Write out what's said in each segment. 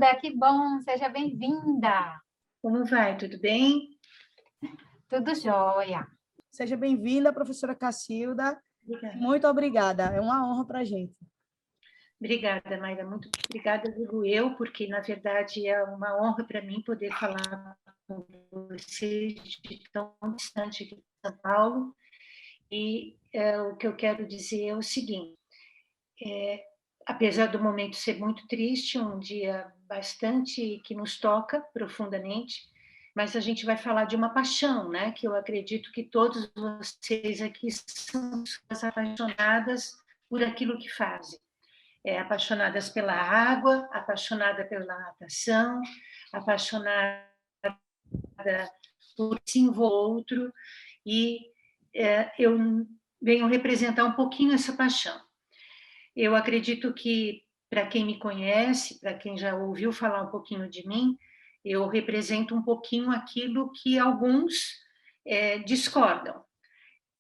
Cacilda, que bom, seja bem-vinda. Como vai? Tudo bem? Tudo jóia. Seja bem-vinda, professora Cacilda. Obrigada. Muito obrigada, é uma honra para a gente. Obrigada, Mayra, muito obrigada, digo eu, porque, na verdade, é uma honra para mim poder falar com vocês de tão distante aqui de São Paulo. E o que eu quero dizer é o seguinte, apesar do momento ser muito triste, um dia bastante que nos toca profundamente, mas a gente vai falar de uma paixão, né? Que eu acredito que todos vocês aqui são pessoas apaixonadas por aquilo que fazem. Apaixonadas pela água, apaixonada pela natação, apaixonada por si o outro, e eu venho representar um pouquinho essa paixão. Eu acredito que, para quem me conhece, para quem já ouviu falar um pouquinho de mim, eu represento um pouquinho aquilo que alguns discordam,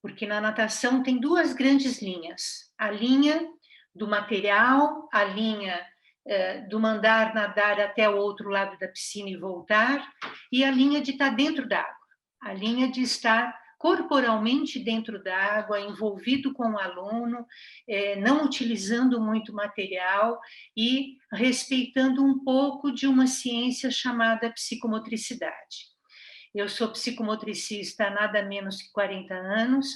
porque na natação tem duas grandes linhas, a linha do material, a linha do mandar nadar até o outro lado da piscina e voltar, e a linha de estar dentro da água, a linha de estar corporalmente dentro da água, envolvido com o aluno, não utilizando muito material e respeitando um pouco de uma ciência chamada psicomotricidade. Eu sou psicomotricista há nada menos que 40 anos,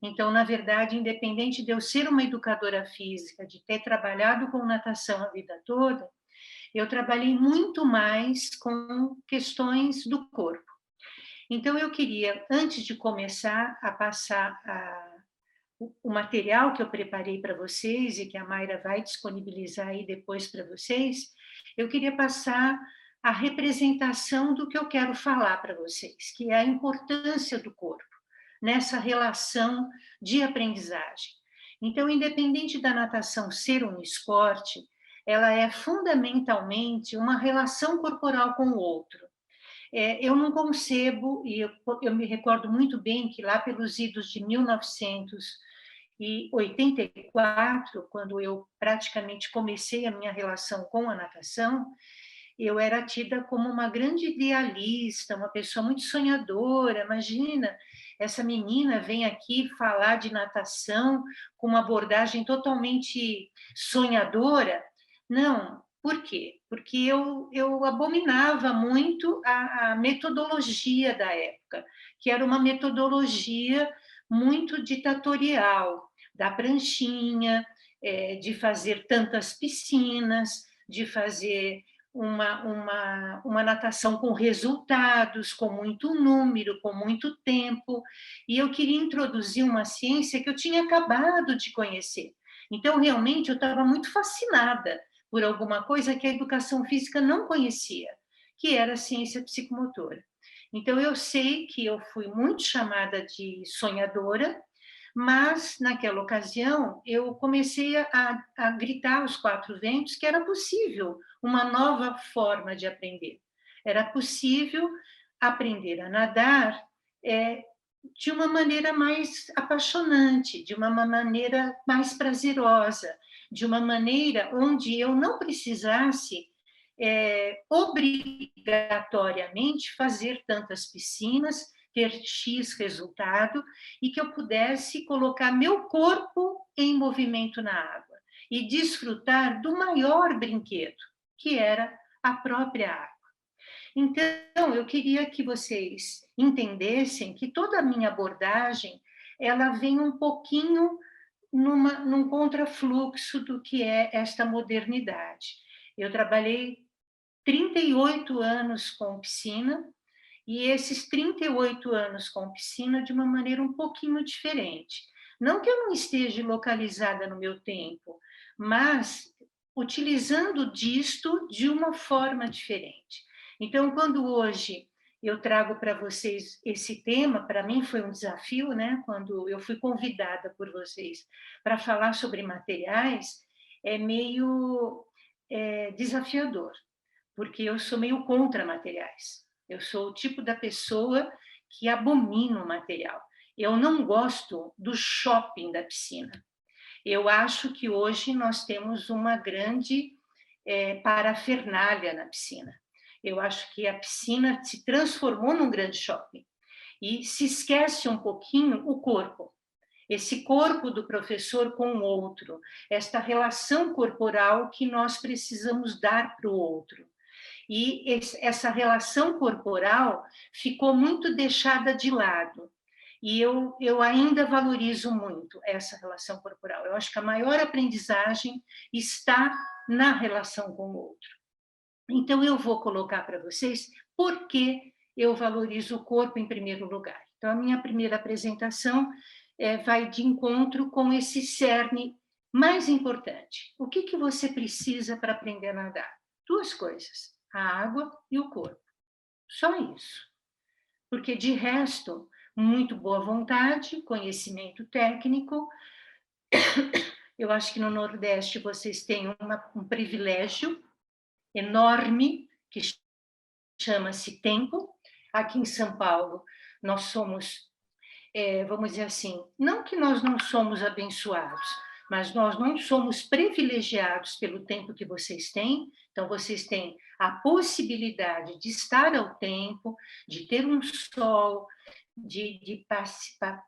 então, na verdade, independente de eu ser uma educadora física, de ter trabalhado com natação a vida toda, eu trabalhei muito mais com questões do corpo. Então, eu queria, antes de começar a passar o material que eu preparei para vocês e que a Mayra vai disponibilizar aí depois para vocês, eu queria passar a representação do que eu quero falar para vocês, que é a importância do corpo nessa relação de aprendizagem. Então, independente da natação ser um esporte, ela é fundamentalmente uma relação corporal com o outro. Eu não concebo, e eu me recordo muito bem que lá pelos idos de 1984, quando eu praticamente comecei a minha relação com a natação, eu era tida como uma grande idealista, uma pessoa muito sonhadora. Imagina, essa menina vem aqui falar de natação com uma abordagem totalmente sonhadora. Não, por quê? Porque eu abominava muito a metodologia da época, que era uma metodologia muito ditatorial, da pranchinha, de fazer tantas piscinas, de fazer uma natação com resultados, com muito número, com muito tempo, e eu queria introduzir uma ciência que eu tinha acabado de conhecer. Então, realmente, eu estava muito fascinada por alguma coisa que a educação física não conhecia, que era a ciência psicomotora. Então, eu sei que eu fui muito chamada de sonhadora, mas, naquela ocasião, eu comecei a gritar aos quatro ventos que era possível uma nova forma de aprender. Era possível aprender a nadar de uma maneira mais apaixonante, de uma maneira mais prazerosa, de uma maneira onde eu não precisasse obrigatoriamente fazer tantas piscinas, ter X resultado, e que eu pudesse colocar meu corpo em movimento na água e desfrutar do maior brinquedo, que era a própria água. Então, eu queria que vocês entendessem que toda a minha abordagem, ela vem um pouquinho num contrafluxo do que é esta modernidade. Eu trabalhei 38 anos com piscina, e esses 38 anos com piscina de uma maneira um pouquinho diferente. Não que eu não esteja localizada no meu tempo, mas utilizando disto de uma forma diferente. Então, quando hoje eu trago para vocês esse tema, para mim foi um desafio, né? Quando eu fui convidada por vocês para falar sobre materiais, é meio desafiador, porque eu sou meio contra materiais. Eu sou o tipo da pessoa que abomina o material. Eu não gosto do shopping da piscina. Eu acho que hoje nós temos uma grande parafernália na piscina. Eu acho que a piscina se transformou num grande shopping e se esquece um pouquinho o corpo. Esse corpo do professor com o outro, esta relação corporal que nós precisamos dar para o outro. E essa relação corporal ficou muito deixada de lado. E eu ainda valorizo muito essa relação corporal. Eu acho que a maior aprendizagem está na relação com o outro. Então, eu vou colocar para vocês por que eu valorizo o corpo em primeiro lugar. Então, a minha primeira apresentação vai de encontro com esse cerne mais importante. O que você precisa para aprender a nadar? Duas coisas, a água e o corpo. Só isso. Porque, de resto, muito boa vontade, conhecimento técnico. Eu acho que no Nordeste vocês têm um privilégio enorme, que chama-se tempo. Aqui em São Paulo, nós somos, vamos dizer assim, não que nós não somos abençoados, mas nós não somos privilegiados pelo tempo que vocês têm. Então, vocês têm a possibilidade de estar ao tempo, de ter um sol, de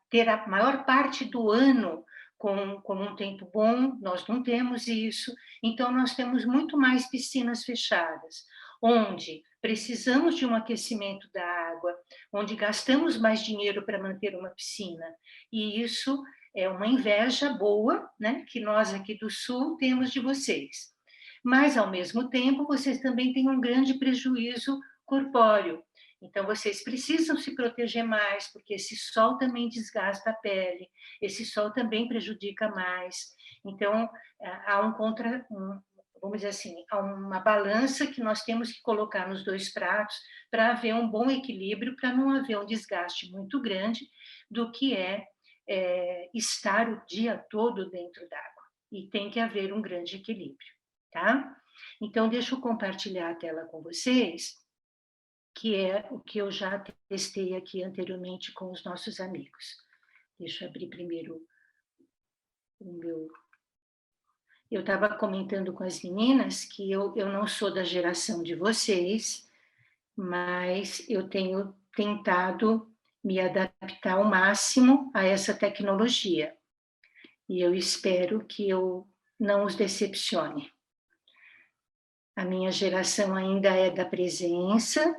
ter a maior parte do ano com um tempo bom. Nós não temos isso. Então, nós temos muito mais piscinas fechadas, onde precisamos de um aquecimento da água, onde gastamos mais dinheiro para manter uma piscina. E isso é uma inveja boa, né, que nós aqui do Sul temos de vocês. Mas, ao mesmo tempo, vocês também têm um grande prejuízo corpóreo. Então, vocês precisam se proteger mais, porque esse sol também desgasta a pele, esse sol também prejudica mais. Então, há vamos dizer assim, há uma balança que nós temos que colocar nos dois pratos para haver um bom equilíbrio, para não haver um desgaste muito grande do que estar o dia todo dentro d'água. E tem que haver um grande equilíbrio, tá? Então, deixa eu compartilhar a tela com vocês, que é o que eu já testei aqui anteriormente com os nossos amigos. Deixa eu abrir primeiro o meu... Eu estava comentando com as meninas que eu não sou da geração de vocês, mas eu tenho tentado me adaptar ao máximo a essa tecnologia. E eu espero que eu não os decepcione. A minha geração ainda é da presença,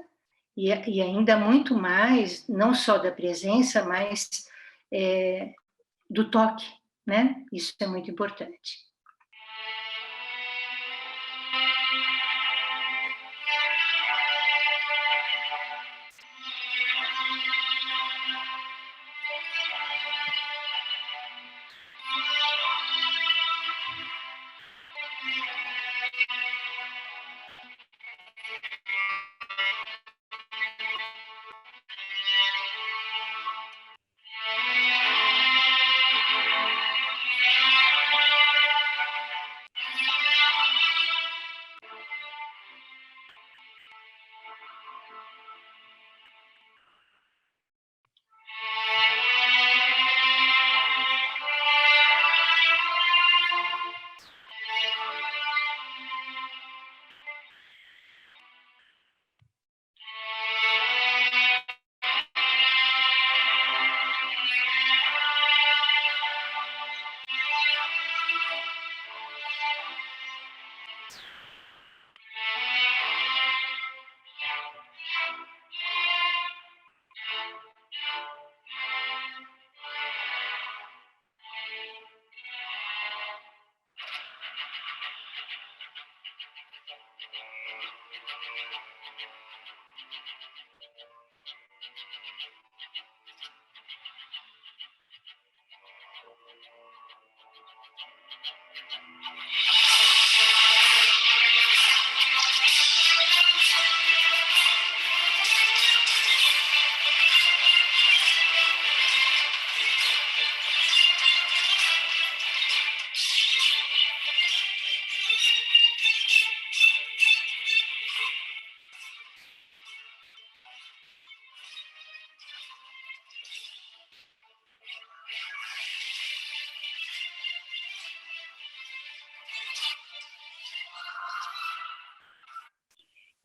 e ainda muito mais, não só da presença, mas do toque, né? Isso é muito importante.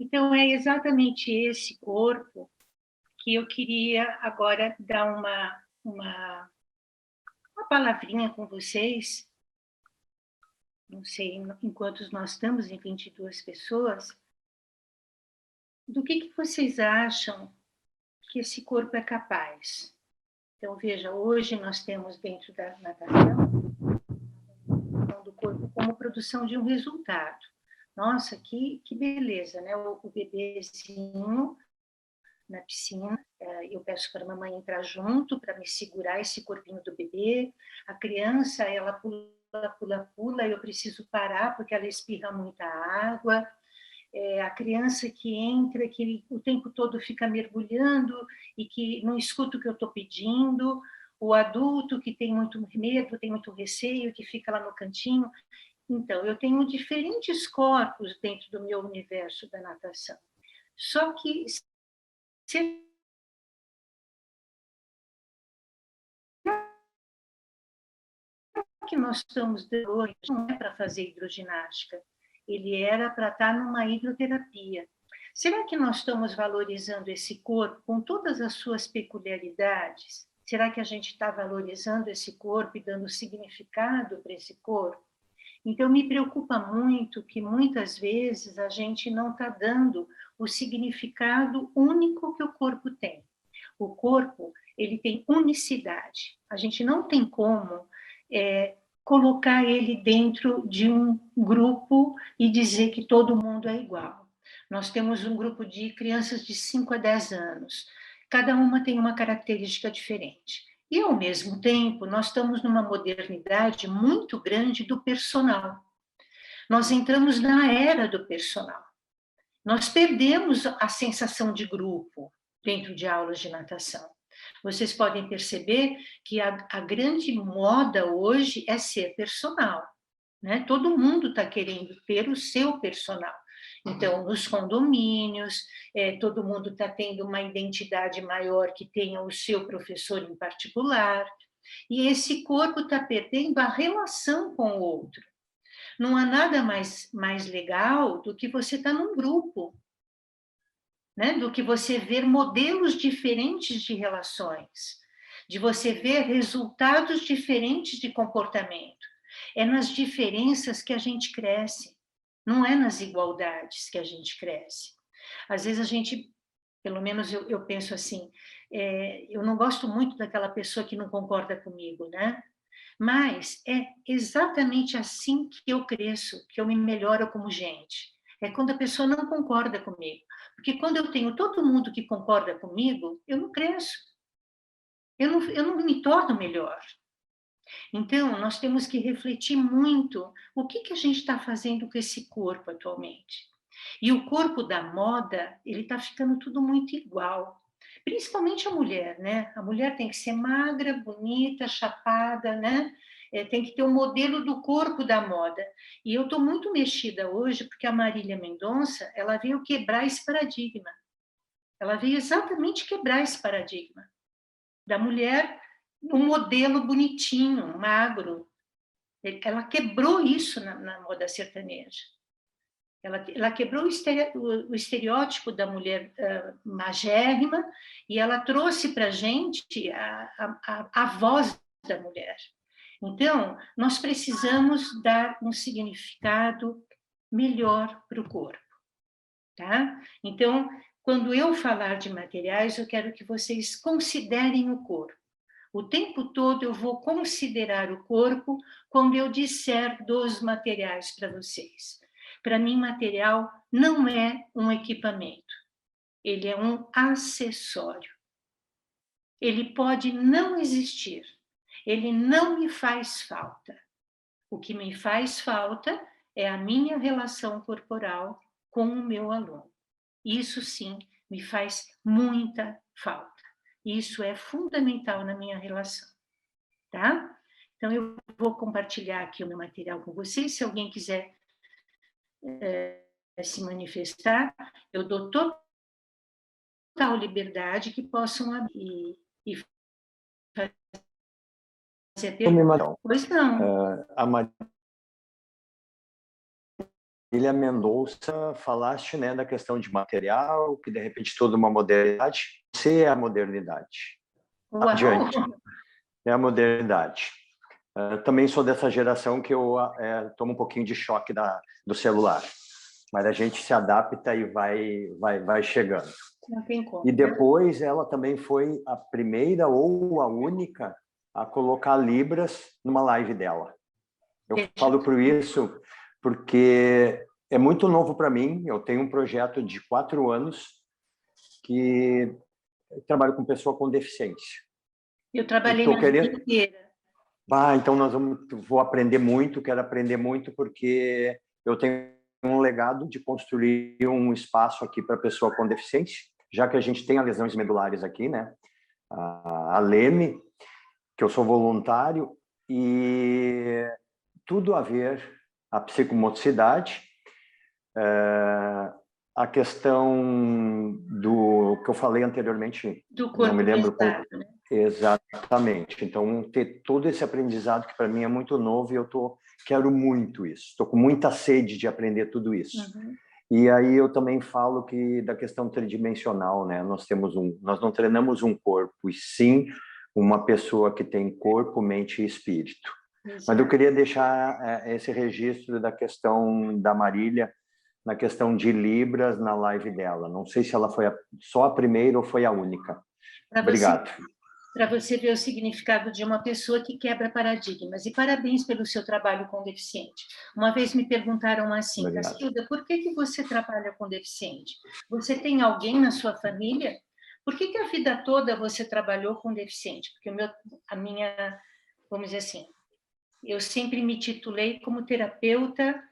Então, é exatamente esse corpo que eu queria agora dar uma palavrinha com vocês. Não sei enquanto nós estamos em 22 pessoas, do que vocês acham que esse corpo é capaz? Então, veja, hoje nós temos dentro da natação do corpo como produção de um resultado. Nossa, que beleza, né? O bebezinho na piscina, eu peço para a mamãe entrar junto, para me segurar esse corpinho do bebê. A criança, ela pula, eu preciso parar porque ela espirra muita água. A criança que entra, que o tempo todo fica mergulhando e que não escuta o que eu estou pedindo. O adulto que tem muito medo, tem muito receio, que fica lá no cantinho. Então, eu tenho diferentes corpos dentro do meu universo da natação. Só que se que nós estamos hoje não é para fazer hidroginástica, ele era para estar numa hidroterapia. Será que nós estamos valorizando esse corpo com todas as suas peculiaridades? Será que a gente está valorizando esse corpo e dando significado para esse corpo? Então, me preocupa muito que muitas vezes a gente não está dando o significado único que o corpo tem. O corpo, ele tem unicidade. A gente não tem como colocar ele dentro de um grupo e dizer que todo mundo é igual. Nós temos um grupo de crianças de 5 a 10 anos. Cada uma tem uma característica diferente. E, ao mesmo tempo, nós estamos numa modernidade muito grande do personal. Nós entramos na era do personal. Nós perdemos a sensação de grupo dentro de aulas de natação. Vocês podem perceber que a grande moda hoje é ser personal, né? Todo mundo está querendo ter o seu personal. Então, nos condomínios, todo mundo está tendo uma identidade maior que tenha o seu professor em particular, e esse corpo está perdendo a relação com o outro. Não há nada mais legal do que você estar num grupo, né? Do que você ver modelos diferentes de relações, de você ver resultados diferentes de comportamento. É nas diferenças que a gente cresce, não é nas igualdades que a gente cresce. Às vezes a gente, pelo menos eu penso assim, eu não gosto muito daquela pessoa que não concorda comigo, né? Mas é exatamente assim que eu cresço, que eu me melhoro como gente. É quando a pessoa não concorda comigo. Porque quando eu tenho todo mundo que concorda comigo, eu não cresço. Eu não me torno melhor. Então, nós temos que refletir muito o que a gente está fazendo com esse corpo atualmente. E o corpo da moda, ele está ficando tudo muito igual. Principalmente a mulher, né? A mulher tem que ser magra, bonita, chapada, né? Tem que ter um modelo do corpo da moda. E eu estou muito mexida hoje porque a Marília Mendonça, ela veio quebrar esse paradigma. Ela veio exatamente quebrar esse paradigma da mulher um modelo bonitinho, magro. Ela quebrou isso na moda sertaneja. Ela quebrou o estereótipo da mulher magérrima e ela trouxe para a gente a voz da mulher. Então, nós precisamos dar um significado melhor para o corpo. Tá? Então, quando eu falar de materiais, eu quero que vocês considerem o corpo. O tempo todo eu vou considerar o corpo quando eu disser dos materiais para vocês. Para mim, material não é um equipamento, ele é um acessório. Ele pode não existir, ele não me faz falta. O que me faz falta é a minha relação corporal com o meu aluno. Isso sim me faz muita falta. Isso é fundamental na minha relação, tá? Então, eu vou compartilhar aqui o meu material com vocês. Se alguém quiser se manifestar, eu dou total liberdade que possam abrir e fazer a pergunta. Pois não. A Maria Marília Mendonça, falaste, né, da questão de material, que de repente toda uma modernidade. Você é a modernidade. Uau! Adiante. É a modernidade. Também sou dessa geração que eu tomo um pouquinho de choque do celular. Mas a gente se adapta e vai chegando. Não tem como. E depois ela também foi a primeira ou a única a colocar Libras numa live dela. Eu falo por isso porque é muito novo para mim. Eu tenho um projeto de 4 anos que trabalho com pessoa com deficiência. Eu trabalhei na vida inteira. Então vou aprender muito, quero aprender muito, porque eu tenho um legado de construir um espaço aqui para pessoa com deficiência, já que a gente tem as lesões medulares aqui, né? A Leme, que eu sou voluntário, e tudo a ver a psicomotricidade, a questão do que eu falei anteriormente, do corpo, não me lembro pesado, né? Exatamente. Então, ter todo esse aprendizado que para mim é muito novo, e quero muito isso. Estou com muita sede de aprender tudo isso. Uhum. E aí eu também falo que da questão tridimensional, né? Nós não treinamos um corpo, e sim uma pessoa que tem corpo, mente e espírito. Exato. Mas eu queria deixar esse registro da questão da Marília, na questão de Libras na live dela. Não sei se ela foi só a primeira ou foi a única. Obrigado. Para você ver o significado de uma pessoa que quebra paradigmas. E parabéns pelo seu trabalho com deficiente. Uma vez me perguntaram assim, Cacilda, por que você trabalha com deficiente? Você tem alguém na sua família? Por que a vida toda você trabalhou com deficiente? Porque vamos dizer assim, eu sempre me titulei como terapeuta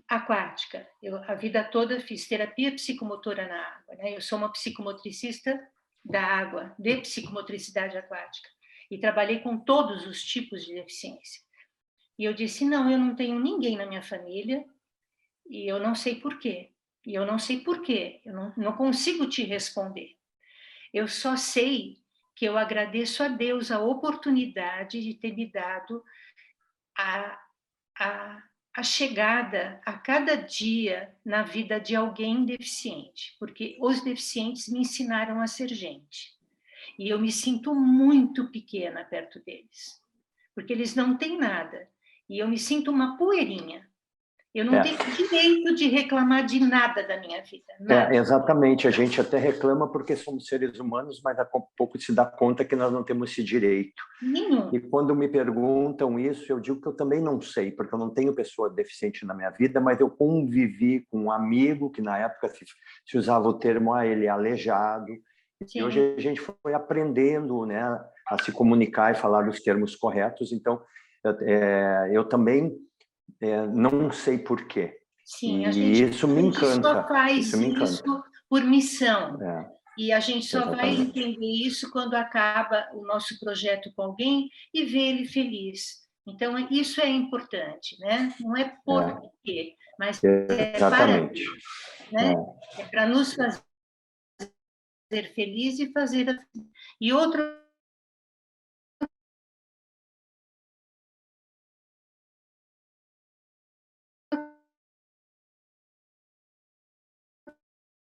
aquática. A vida toda fiz terapia psicomotora na água, né? Eu sou uma psicomotricista da água, de psicomotricidade aquática, e trabalhei com todos os tipos de deficiência. E eu disse, não, eu não tenho ninguém na minha família, e eu não sei por quê. E eu não sei por quê, eu não consigo te responder. Eu só sei que eu agradeço a Deus a oportunidade de ter me dado a chegada a cada dia na vida de alguém deficiente, porque os deficientes me ensinaram a ser gente. E eu me sinto muito pequena perto deles, porque eles não têm nada. E eu me sinto uma poeirinha. Eu não tenho direito de reclamar de nada da minha vida. Nada. Exatamente. A gente até reclama porque somos seres humanos, mas há pouco se dá conta que nós não temos esse direito. Nenhum. E quando me perguntam isso, eu digo que eu também não sei, porque eu não tenho pessoa deficiente na minha vida, mas eu convivi com um amigo que na época se usava o termo ele é aleijado. Sim. E hoje a gente foi aprendendo, né, a se comunicar e falar os termos corretos. Então, eu também não sei por quê. Sim, isso me encanta. Só faz isso por missão. E a gente só vai entender isso quando acaba o nosso projeto com alguém e vê ele feliz. Então, isso é importante, né? Não é por quê, mas para quê, né? É para nos fazer feliz e fazer... E outra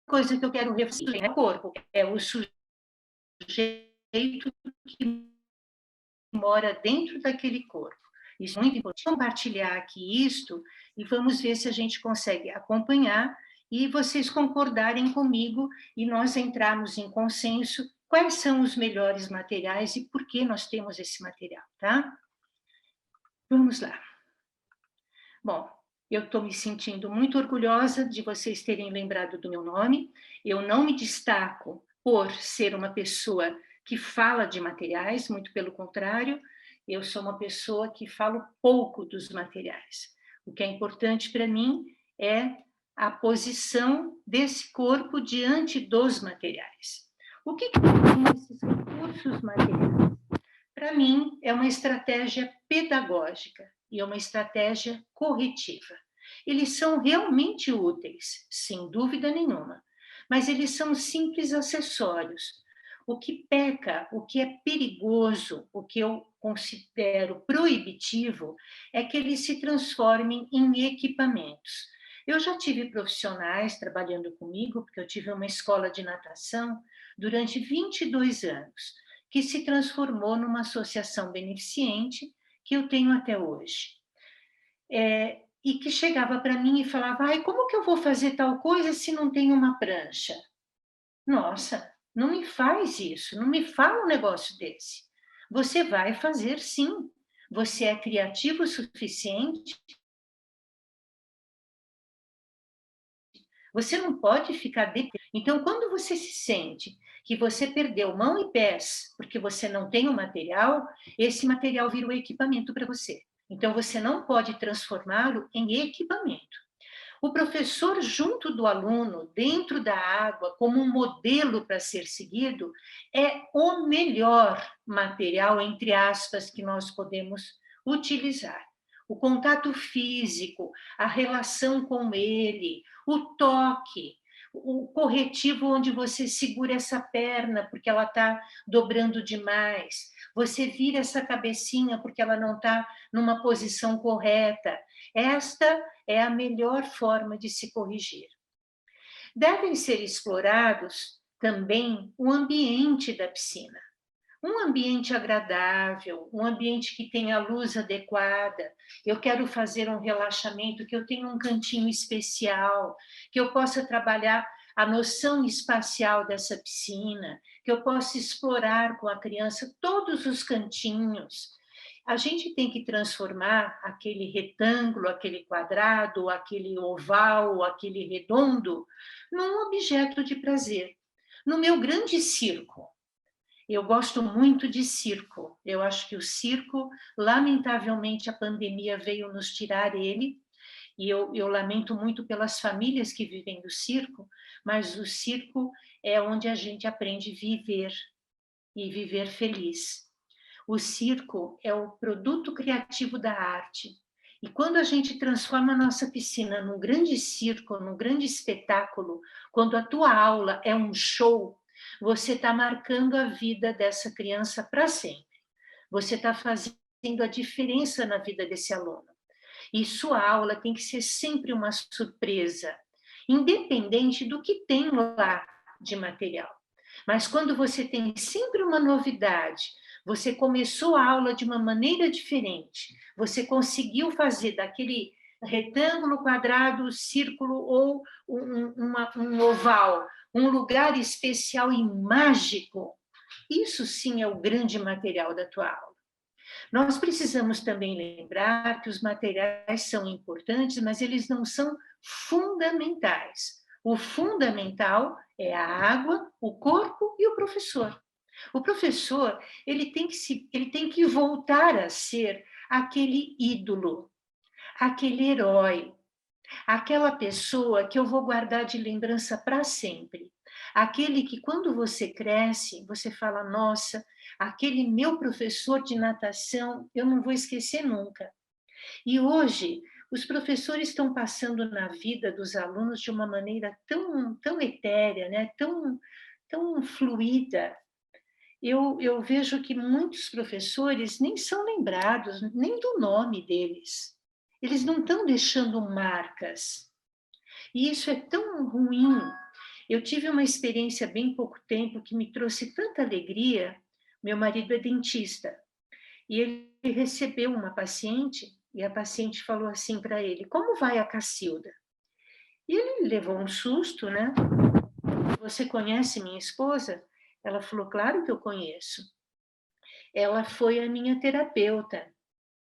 coisa que eu quero refletir no corpo é o sujeito que mora dentro daquele corpo. Isso é muito importante. Compartilhar aqui isto e vamos ver se a gente consegue acompanhar e vocês concordarem comigo e nós entrarmos em consenso quais são os melhores materiais e por que nós temos esse material, tá? Vamos lá. Bom, eu estou me sentindo muito orgulhosa de vocês terem lembrado do meu nome. Eu não me destaco por ser uma pessoa que fala de materiais, muito pelo contrário, eu sou uma pessoa que falo pouco dos materiais. O que é importante para mim é a posição desse corpo diante dos materiais. O que são esses recursos materiais? Para mim, é uma estratégia pedagógica e é uma estratégia corretiva. Eles são realmente úteis, sem dúvida nenhuma, mas eles são simples acessórios. O que peca, o que é perigoso, o que eu considero proibitivo, é que eles se transformem em equipamentos. Eu já tive profissionais trabalhando comigo, porque eu tive uma escola de natação durante 22 anos, que se transformou numa associação beneficente que eu tenho até hoje. E que chegava para mim e falava, ai, como que eu vou fazer tal coisa se não tem uma prancha? Nossa, não me faz isso, não me fala um negócio desse. Você vai fazer sim. Você é criativo o suficiente. Você não pode ficar... Então, quando você se sente que você perdeu mão e pés porque você não tem o material, esse material vira o equipamento para você. Então, você não pode transformá-lo em equipamento. O professor, junto do aluno, dentro da água, como um modelo para ser seguido, é o melhor material, entre aspas, que nós podemos utilizar. O contato físico, a relação com ele, o toque, o corretivo onde você segura essa perna porque ela está dobrando demais, você vira essa cabecinha porque ela não está numa posição correta. Esta é a melhor forma de se corrigir. Devem ser explorados também o ambiente da piscina. Um ambiente agradável, um ambiente que tenha luz adequada. Eu quero fazer um relaxamento, que eu tenha um cantinho especial, que eu possa trabalhar a noção espacial dessa piscina, que eu possa explorar com a criança todos os cantinhos. A gente tem que transformar aquele retângulo, aquele quadrado, aquele oval, aquele redondo, num objeto de prazer. No meu grande circo, eu gosto muito de circo. Eu acho que o circo, lamentavelmente, a pandemia veio nos tirar ele, e eu lamento muito pelas famílias que vivem do circo, mas o circo é onde a gente aprende a viver, e viver feliz. O circo é o produto criativo da arte. E quando a gente transforma a nossa piscina num grande circo, num grande espetáculo, quando a tua aula é um show, você está marcando a vida dessa criança para sempre. Você está fazendo a diferença na vida desse aluno. E sua aula tem que ser sempre uma surpresa, independente do que tem lá de material. Mas quando você tem sempre uma novidade, você começou a aula de uma maneira diferente, você conseguiu fazer daquele retângulo, quadrado, círculo ou um oval, um lugar especial e mágico, isso sim é o grande material da tua aula. Nós precisamos também lembrar que os materiais são importantes, mas eles não são fundamentais. O fundamental é a água, o corpo e o professor. O professor, ele tem que voltar a ser aquele ídolo, aquele herói, aquela pessoa que eu vou guardar de lembrança para sempre. Aquele que, quando você cresce, você fala, nossa, aquele meu professor de natação, eu não vou esquecer nunca. E hoje, os professores estão passando na vida dos alunos de uma maneira tão etérea, né? tão fluida. Eu vejo que muitos professores nem são lembrados, nem do nome deles. Eles não estão deixando marcas. E isso é tão ruim. Eu tive uma experiência há bem pouco tempo que me trouxe tanta alegria. Meu marido é dentista. E ele recebeu uma paciente, e a paciente falou assim para ele, como vai a Cacilda? E ele levou um susto, né? Você conhece minha esposa? Ela falou, claro que eu conheço. Ela foi a minha terapeuta.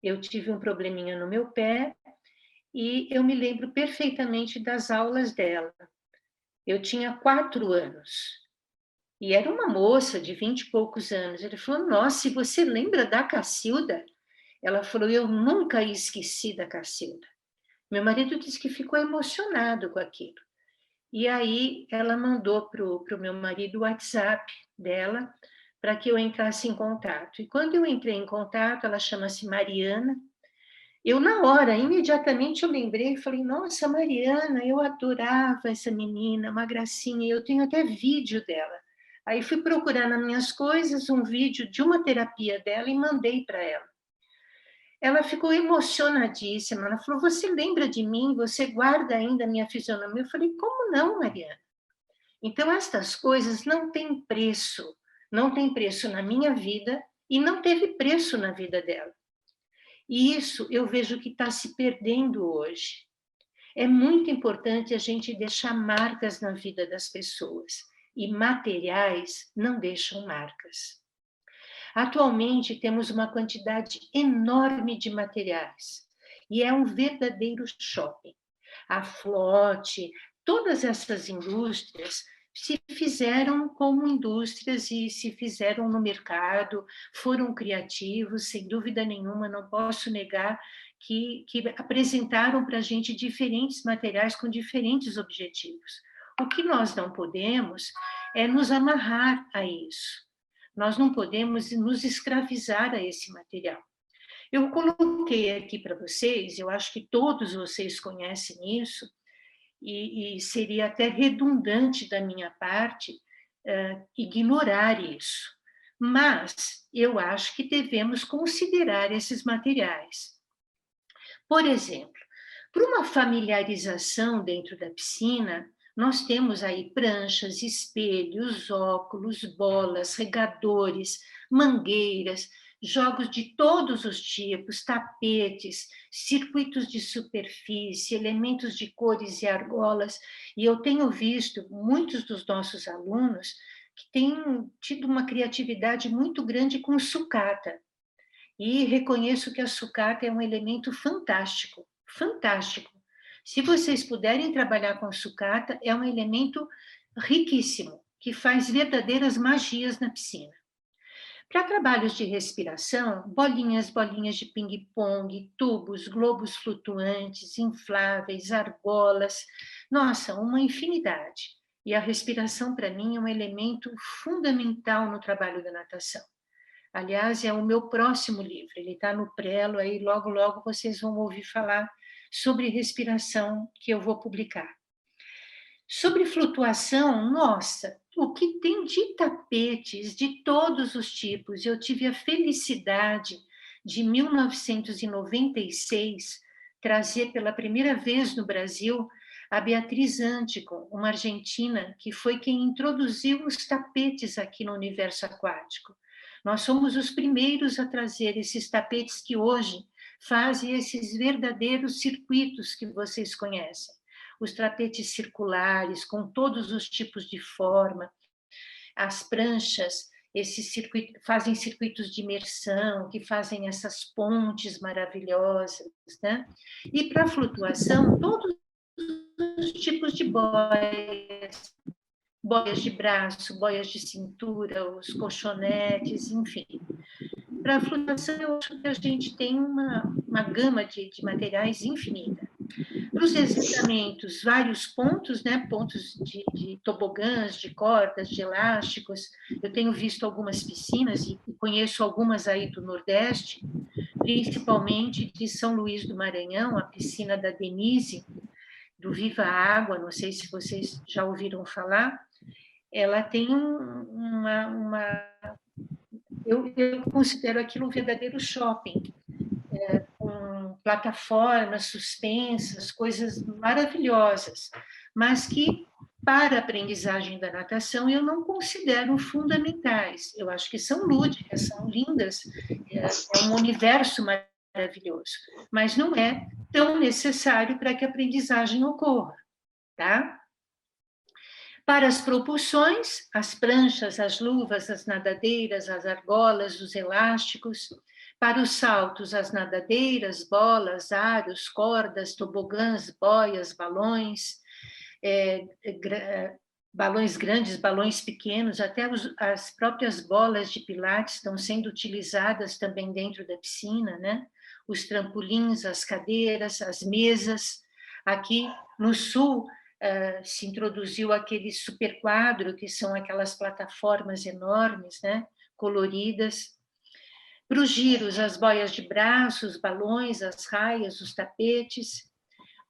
Eu tive um probleminha no meu pé e eu me lembro perfeitamente das aulas dela. Eu tinha 4 anos. E era uma moça de 20 e poucos anos. Ele falou, nossa, se você lembra da Cacilda? Ela falou, eu nunca esqueci da Cacilda. Meu marido disse que ficou emocionado com aquilo. E aí ela mandou para o meu marido o WhatsApp dela para que eu entrasse em contato. E quando eu entrei em contato, ela chama-se Mariana. Eu, na hora, imediatamente eu lembrei e falei, nossa, Mariana, eu adorava essa menina, uma gracinha, eu tenho até vídeo dela. Aí fui procurar nas minhas coisas um vídeo de uma terapia dela e mandei para ela. ela ficou emocionadíssima. Ela falou: você lembra de mim? Você guarda ainda a minha fisionomia? Eu falei: como não, Mariana? Então, estas coisas não têm preço. Não tem preço na minha vida e não teve preço na vida dela. E isso eu vejo que está se perdendo hoje. É muito importante a gente deixar marcas na vida das pessoas. E materiais não deixam marcas. Atualmente, temos uma quantidade enorme de materiais. E é um verdadeiro shopping. A Flotte, todas essas indústrias se fizeram como indústrias e se fizeram no mercado, foram criativos, sem dúvida nenhuma, não posso negar que apresentaram para a gente diferentes materiais com diferentes objetivos. O que nós não podemos é nos amarrar a isso. Nós não podemos nos escravizar a esse material. Eu coloquei aqui para vocês, eu acho que todos vocês conhecem isso, e seria até redundante da minha parte ignorar isso. Mas eu acho que devemos considerar esses materiais. Por exemplo, para uma familiarização dentro da piscina, nós temos aí pranchas, espelhos, óculos, bolas, regadores, mangueiras, jogos de todos os tipos, tapetes, circuitos de superfície, elementos de cores e argolas. E eu tenho visto muitos dos nossos alunos que têm tido uma criatividade muito grande com sucata. E reconheço que a sucata é um elemento fantástico, fantástico. Se vocês puderem trabalhar com sucata, é um elemento riquíssimo, que faz verdadeiras magias na piscina. Para trabalhos de respiração, bolinhas de ping-pong, tubos, globos flutuantes, infláveis, argolas, nossa, uma infinidade. E a respiração, para mim, é um elemento fundamental no trabalho da natação. Aliás, é o meu próximo livro, ele está no prelo, aí logo, logo vocês vão ouvir falar sobre respiração que eu vou publicar. Sobre flutuação, nossa, o que tem de tapetes de todos os tipos. Eu tive a felicidade de, 1996, trazer pela primeira vez no Brasil a Beatriz Antico, uma argentina que foi quem introduziu os tapetes aqui no universo aquático. Nós somos os primeiros a trazer esses tapetes que hoje fazem esses verdadeiros circuitos que vocês conhecem. Os tapetes circulares, com todos os tipos de forma, as pranchas, fazem circuitos de imersão, que fazem essas pontes maravilhosas, né? E para a flutuação, todos os tipos de boias, boias de braço, boias de cintura, os colchonetes, enfim. Para a flutuação, eu acho que a gente tem uma gama de materiais infinita. Para os deslizamentos, vários pontos, né? Pontos de tobogãs, de cordas, de elásticos. Eu tenho visto algumas piscinas e conheço algumas aí do Nordeste, principalmente de São Luís do Maranhão, a piscina da Denise, do Viva Água, não sei se vocês já ouviram falar. Ela tem eu considero aquilo um verdadeiro shopping, com plataformas suspensas, coisas maravilhosas, mas que, para a aprendizagem da natação, eu não considero fundamentais. Eu acho que são lúdicas, são lindas, é um universo maravilhoso, mas não é tão necessário para que a aprendizagem ocorra, tá? Para as propulsões, as pranchas, as luvas, as nadadeiras, as argolas, os elásticos. Para os saltos, as nadadeiras, bolas, aros, cordas, tobogãs, boias, balões, balões grandes, balões pequenos, até as próprias bolas de pilates estão sendo utilizadas também dentro da piscina, né? Os trampolins, as cadeiras, as mesas. Aqui no sul, se introduziu aquele superquadro, que são aquelas plataformas enormes, né, coloridas. Para os giros, as boias de braço, os balões, as raias, os tapetes.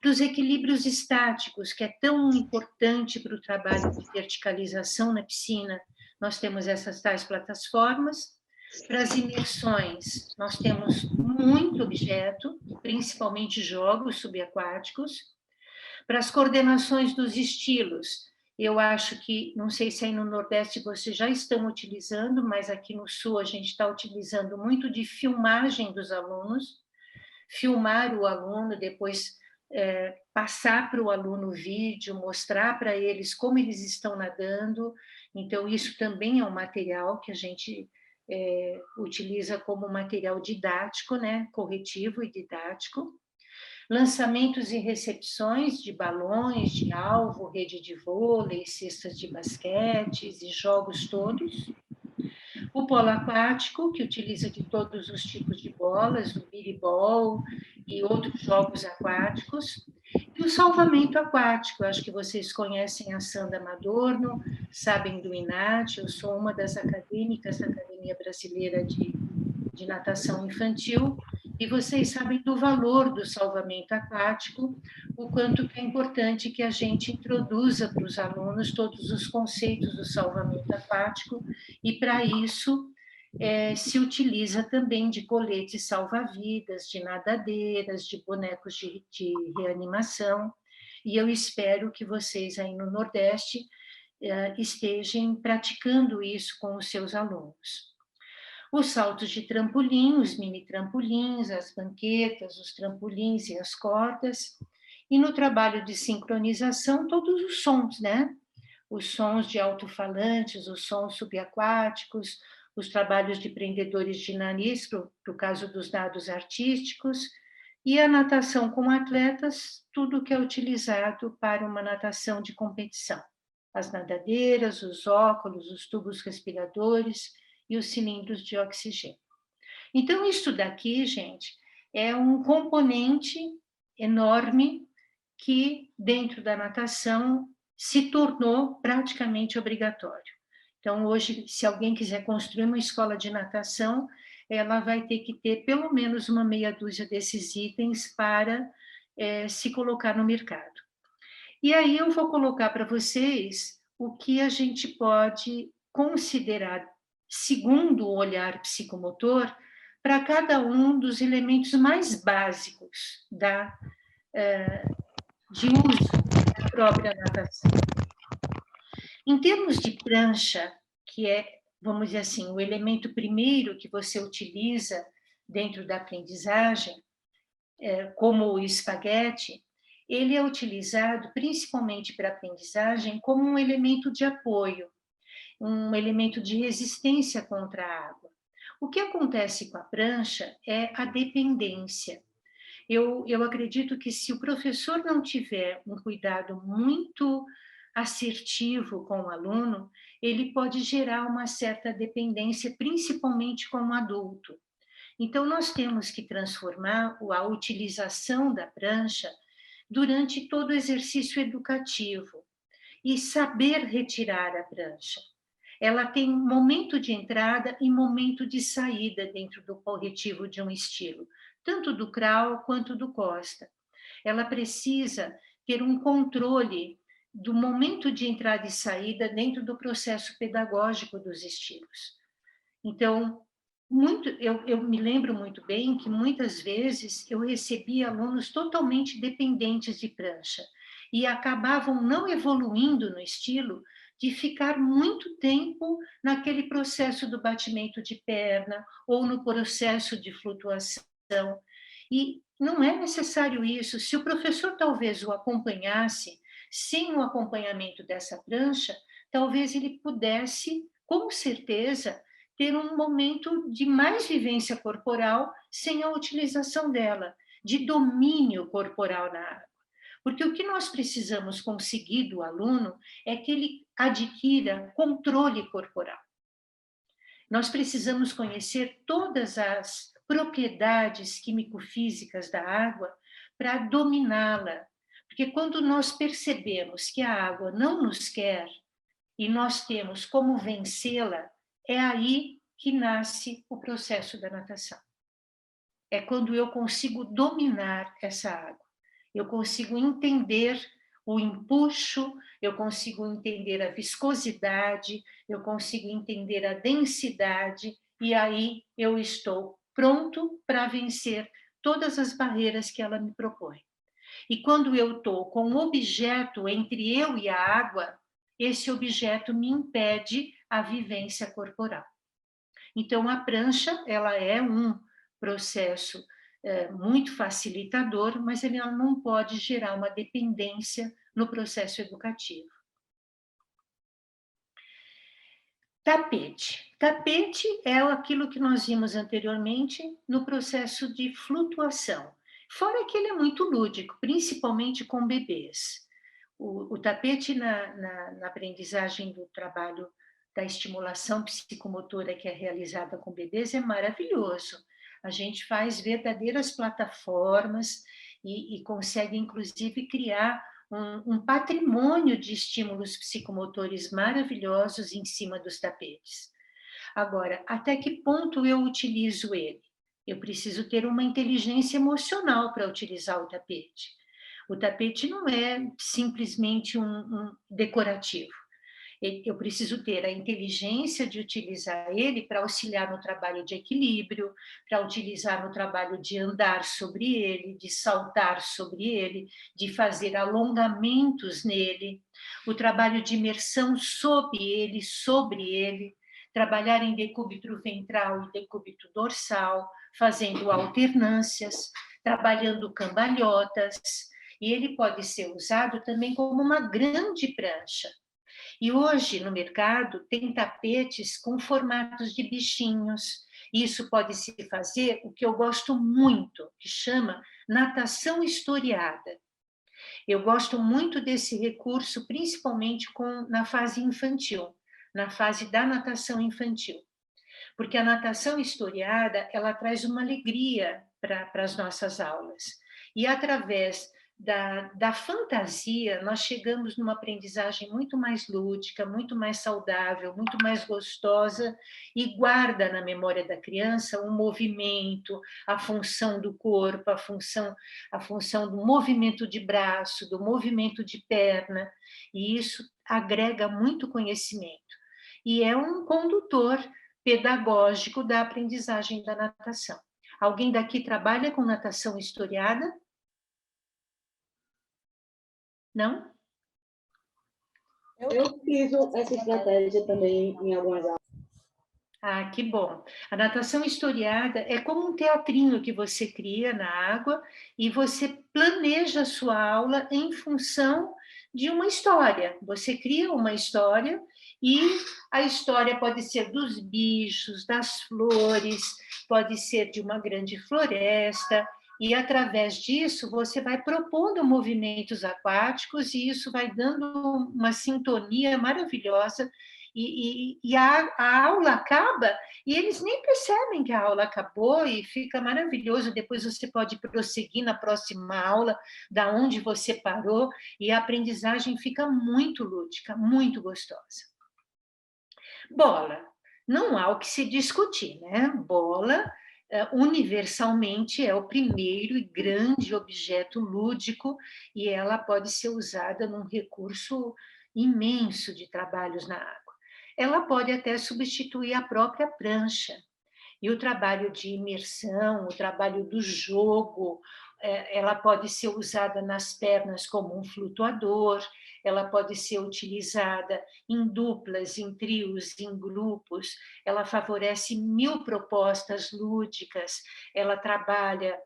Para os equilíbrios estáticos, que é tão importante para o trabalho de verticalização na piscina, nós temos essas tais plataformas. Para as imersões, nós temos muito objeto, principalmente jogos subaquáticos. Para as coordenações dos estilos, eu acho que, não sei se aí no Nordeste vocês já estão utilizando, mas aqui no Sul a gente está utilizando muito de filmagem dos alunos, filmar o aluno, depois passar para o aluno o vídeo, mostrar para eles como eles estão nadando. Então, isso também é um material que a gente utiliza como material didático, né? Corretivo e didático. Lançamentos e recepções de balões, de alvo, rede de vôlei, cestas de basquete e jogos todos. O polo aquático, que utiliza de todos os tipos de bolas, o biribol e outros jogos aquáticos. E o salvamento aquático, acho que vocês conhecem a Sandra Madorno, sabem do INAT, eu sou uma das acadêmicas da Academia Brasileira de Natação Infantil, e vocês sabem do valor do salvamento aquático, o quanto que é importante que a gente introduza para os alunos todos os conceitos do salvamento aquático, e para isso se utiliza também de coletes salva-vidas, de nadadeiras, de bonecos de reanimação, e eu espero que vocês aí no Nordeste estejam praticando isso com os seus alunos. Os saltos de trampolim, os mini trampolins, as banquetas, os trampolins e as cordas. E no trabalho de sincronização, todos os sons, né? Os sons de alto-falantes, os sons subaquáticos, os trabalhos de prendedores de nariz, para o caso dos dados artísticos, e a natação com atletas, tudo que é utilizado para uma natação de competição. As nadadeiras, os óculos, os tubos respiradores e os cilindros de oxigênio. Então, isso daqui, gente, é um componente enorme que, dentro da natação, se tornou praticamente obrigatório. Então, hoje, se alguém quiser construir uma escola de natação, ela vai ter que ter pelo menos uma meia dúzia desses itens para se colocar no mercado. E aí eu vou colocar para vocês o que a gente pode considerar, segundo o olhar psicomotor, para cada um dos elementos mais básicos de uso da própria natação. Em termos de prancha, que é, vamos dizer assim, o elemento primeiro que você utiliza dentro da aprendizagem, como o espaguete, ele é utilizado principalmente para a aprendizagem como um elemento de apoio, um elemento de resistência contra a água. O que acontece com a prancha é a dependência. Eu acredito que se o professor não tiver um cuidado muito assertivo com o aluno, ele pode gerar uma certa dependência, principalmente como adulto. Então, nós temos que transformar a utilização da prancha durante todo o exercício educativo e saber retirar a prancha. Ela tem momento de entrada e momento de saída dentro do corretivo de um estilo, tanto do crawl quanto do costa. Ela precisa ter um controle do momento de entrada e saída dentro do processo pedagógico dos estilos. Então, eu me lembro muito bem que muitas vezes eu recebia alunos totalmente dependentes de prancha e acabavam não evoluindo no estilo de ficar muito tempo naquele processo do batimento de perna ou no processo de flutuação. E não é necessário isso. Se o professor talvez o acompanhasse, sem o acompanhamento dessa prancha, talvez ele pudesse, com certeza, ter um momento de mais vivência corporal sem a utilização dela, de domínio corporal na água. Porque o que nós precisamos conseguir do aluno é que ele adquira controle corporal. Nós precisamos conhecer todas as propriedades químico-físicas da água para dominá-la. Porque quando nós percebemos que a água não nos quer e nós temos como vencê-la, é aí que nasce o processo da natação. É quando eu consigo dominar essa água. Eu consigo entender o empuxo, eu consigo entender a viscosidade, eu consigo entender a densidade e aí eu estou pronto para vencer todas as barreiras que ela me propõe. E quando eu estou com um objeto entre eu e a água, esse objeto me impede a vivência corporal. Então, a prancha, ela é um processo muito facilitador, mas ela não pode gerar uma dependência no processo educativo. Tapete. Tapete é aquilo que nós vimos anteriormente no processo de flutuação. Fora que ele é muito lúdico, principalmente com bebês. O tapete na aprendizagem do trabalho da estimulação psicomotora que é realizada com bebês é maravilhoso. A gente faz verdadeiras plataformas e consegue, inclusive, criar um patrimônio de estímulos psicomotores maravilhosos em cima dos tapetes. Agora, até que ponto eu utilizo ele? Eu preciso ter uma inteligência emocional para utilizar o tapete. O tapete não é simplesmente um decorativo. Eu preciso ter a inteligência de utilizar ele para auxiliar no trabalho de equilíbrio, para utilizar no trabalho de andar sobre ele, de saltar sobre ele, de fazer alongamentos nele, o trabalho de imersão sob ele, sobre ele, trabalhar em decúbito ventral e decúbito dorsal, fazendo alternâncias, trabalhando cambalhotas, e ele pode ser usado também como uma grande prancha. E hoje, no mercado, tem tapetes com formatos de bichinhos. Isso pode se fazer o que eu gosto muito, que chama natação historiada. Eu gosto muito desse recurso, principalmente na fase infantil, na fase da natação infantil. Porque a natação historiada, ela traz uma alegria para as nossas aulas. E através da fantasia, nós chegamos numa aprendizagem muito mais lúdica, muito mais saudável, muito mais gostosa, e guarda na memória da criança o movimento, a função do corpo, a função do movimento de braço, do movimento de perna, e isso agrega muito conhecimento. E é um condutor pedagógico da aprendizagem da natação. Alguém daqui trabalha com natação historiada? Não? Eu utilizo essa estratégia também em algumas aulas. Ah, que bom. A natação historiada é como um teatrinho que você cria na água e você planeja a sua aula em função de uma história. Você cria uma história e a história pode ser dos bichos, das flores, pode ser de uma grande floresta, e através disso você vai propondo movimentos aquáticos e isso vai dando uma sintonia maravilhosa e a aula acaba e eles nem percebem que a aula acabou e fica maravilhoso. Depois você pode prosseguir na próxima aula da onde você parou e a aprendizagem fica muito lúdica, muito gostosa. Bola. Não há o que se discutir, né? Bola universalmente é o primeiro e grande objeto lúdico e ela pode ser usada num recurso imenso de trabalhos na água. Ela pode até substituir a própria prancha. E o trabalho de imersão, o trabalho do jogo, ela pode ser usada nas pernas como um flutuador, ela pode ser utilizada em duplas, em trios, em grupos, ela favorece 1000 propostas lúdicas, ela trabalha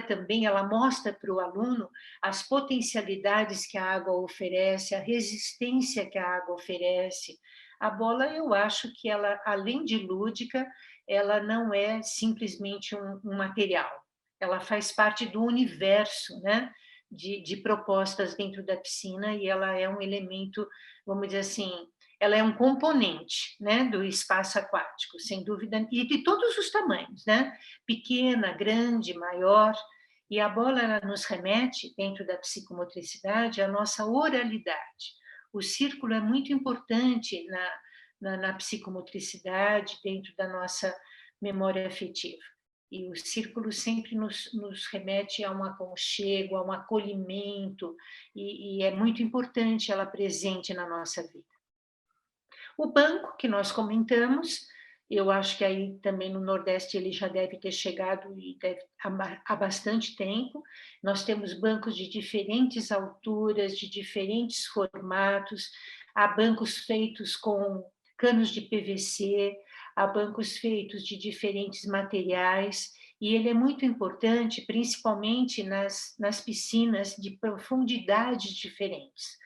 também, ela mostra para o aluno as potencialidades que a água oferece, a resistência que a água oferece. A bola, eu acho que ela, além de lúdica, ela não é simplesmente um material, ela faz parte do universo, né, de propostas dentro da piscina e ela é um elemento, vamos dizer assim, ela é um componente, né, do espaço aquático, sem dúvida, e de todos os tamanhos, né, pequena, grande, maior, e a bola ela nos remete, dentro da psicomotricidade, à nossa oralidade. O círculo é muito importante na psicomotricidade, dentro da nossa memória afetiva. E o círculo sempre nos remete a um aconchego, a um acolhimento, e é muito importante ela presente na nossa vida. O banco, que nós comentamos, eu acho que aí também no Nordeste ele já deve ter chegado e há bastante tempo. Nós temos bancos de diferentes alturas, de diferentes formatos, há bancos feitos com canos de PVC, há bancos feitos de diferentes materiais, e ele é muito importante, principalmente nas piscinas de profundidades diferentes.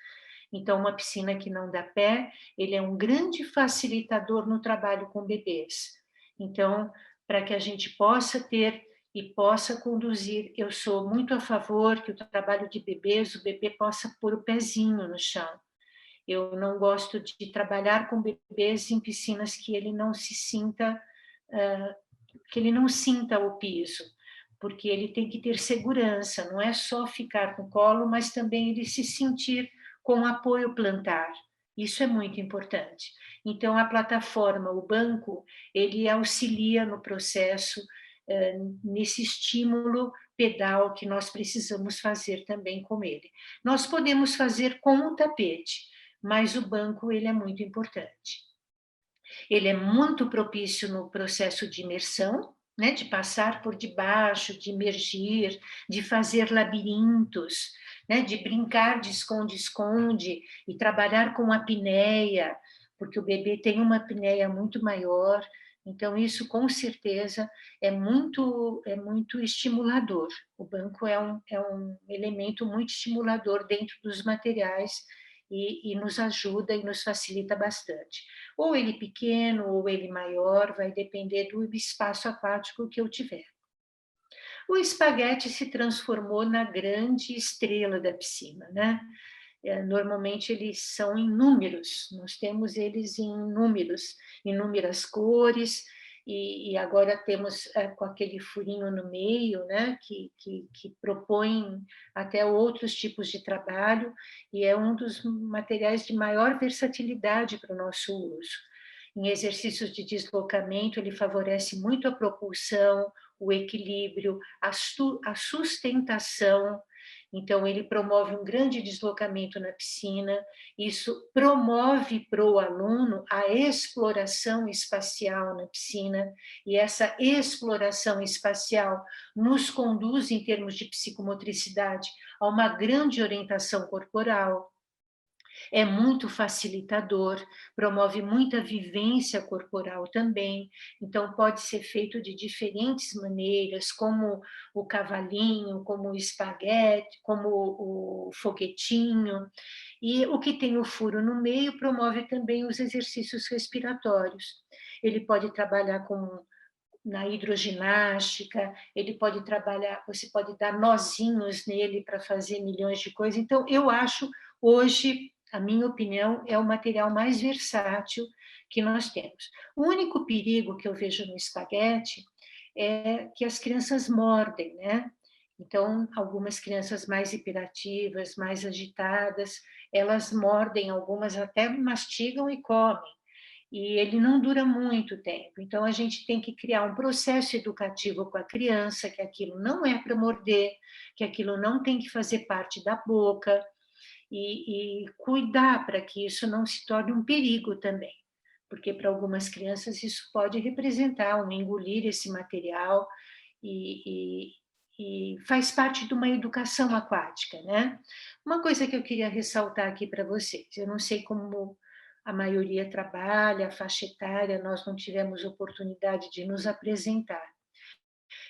Então, uma piscina que não dá pé, ele é um grande facilitador no trabalho com bebês. Então, para que a gente possa ter e possa conduzir, eu sou muito a favor que o trabalho de bebês, o bebê possa pôr o pezinho no chão. Eu não gosto de trabalhar com bebês em piscinas que ele não se sinta, que ele não sinta o piso, porque ele tem que ter segurança, não é só ficar no colo, mas também ele se sentir com apoio plantar. Isso é muito importante. Então, a plataforma, o banco, ele auxilia no processo, nesse estímulo pedal que nós precisamos fazer também com ele. Nós podemos fazer com o tapete, mas o banco, ele é muito importante. Ele é muito propício no processo de imersão, né, de passar por debaixo, de emergir, de fazer labirintos, né, de brincar de esconde-esconde e trabalhar com apneia, porque o bebê tem uma apneia muito maior, então isso com certeza é muito estimulador. O banco é um elemento muito estimulador dentro dos materiais e nos ajuda e nos facilita bastante. Ou ele pequeno, ou ele maior, vai depender do espaço aquático que eu tiver. O espaguete se transformou na grande estrela da piscina, né? Normalmente eles são em números, nós temos eles em números, inúmeras cores, e agora temos com aquele furinho no meio, né, que propõe até outros tipos de trabalho, e é um dos materiais de maior versatilidade para o nosso uso. Em exercícios de deslocamento, ele favorece muito a propulsão, o equilíbrio, a sustentação. Então, ele promove um grande deslocamento na piscina, isso promove para o aluno a exploração espacial na piscina, e essa exploração espacial nos conduz, em termos de psicomotricidade, a uma grande orientação corporal. É muito facilitador, promove muita vivência corporal também, então pode ser feito de diferentes maneiras, como o cavalinho, como o espaguete, como o foguetinho, e o que tem o furo no meio promove também os exercícios respiratórios. Ele pode trabalhar na hidroginástica, ele pode trabalhar, você pode dar nozinhos nele para fazer milhões de coisas. Então, eu acho, hoje, a minha opinião, é o material mais versátil que nós temos. O único perigo que eu vejo no espaguete é que as crianças mordem, né? Então, algumas crianças mais hiperativas, mais agitadas, elas mordem, algumas até mastigam e comem. E ele não dura muito tempo. Então, a gente tem que criar um processo educativo com a criança, que aquilo não é para morder, que aquilo não tem que fazer parte da boca, e cuidar para que isso não se torne um perigo também, porque para algumas crianças isso pode representar um engolir esse material e faz parte de uma educação aquática, né? Uma coisa que eu queria ressaltar aqui para vocês, eu não sei como a maioria trabalha, a faixa etária, nós não tivemos oportunidade de nos apresentar.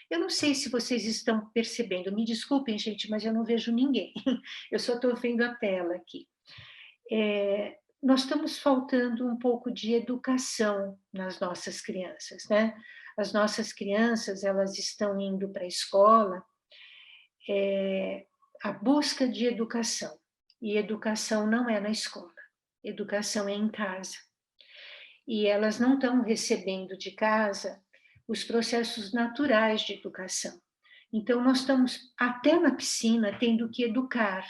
Eu não sei se vocês estão percebendo, me desculpem, gente, mas eu não vejo ninguém, eu só estou vendo a tela aqui. Nós estamos faltando um pouco de educação nas nossas crianças, né? As nossas crianças, elas estão indo para a escola, a busca de educação, e educação não é na escola, educação é em casa. E elas não estão recebendo de casa os processos naturais de educação. Então, nós estamos, até na piscina, tendo que educar.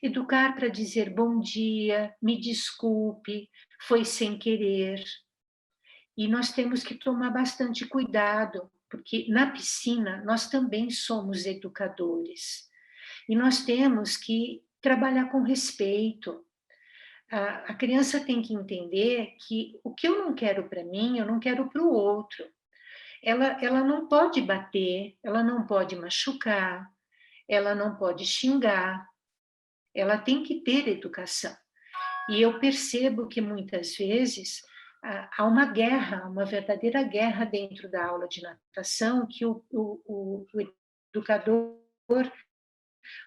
Educar para dizer bom dia, me desculpe, foi sem querer. E nós temos que tomar bastante cuidado, porque na piscina nós também somos educadores. E nós temos que trabalhar com respeito. A criança tem que entender que o que eu não quero para mim, eu não quero para o outro. Ela não pode bater, ela não pode machucar, ela não pode xingar, ela tem que ter educação. E eu percebo que muitas vezes há uma guerra, uma verdadeira guerra dentro da aula de natação, que o educador,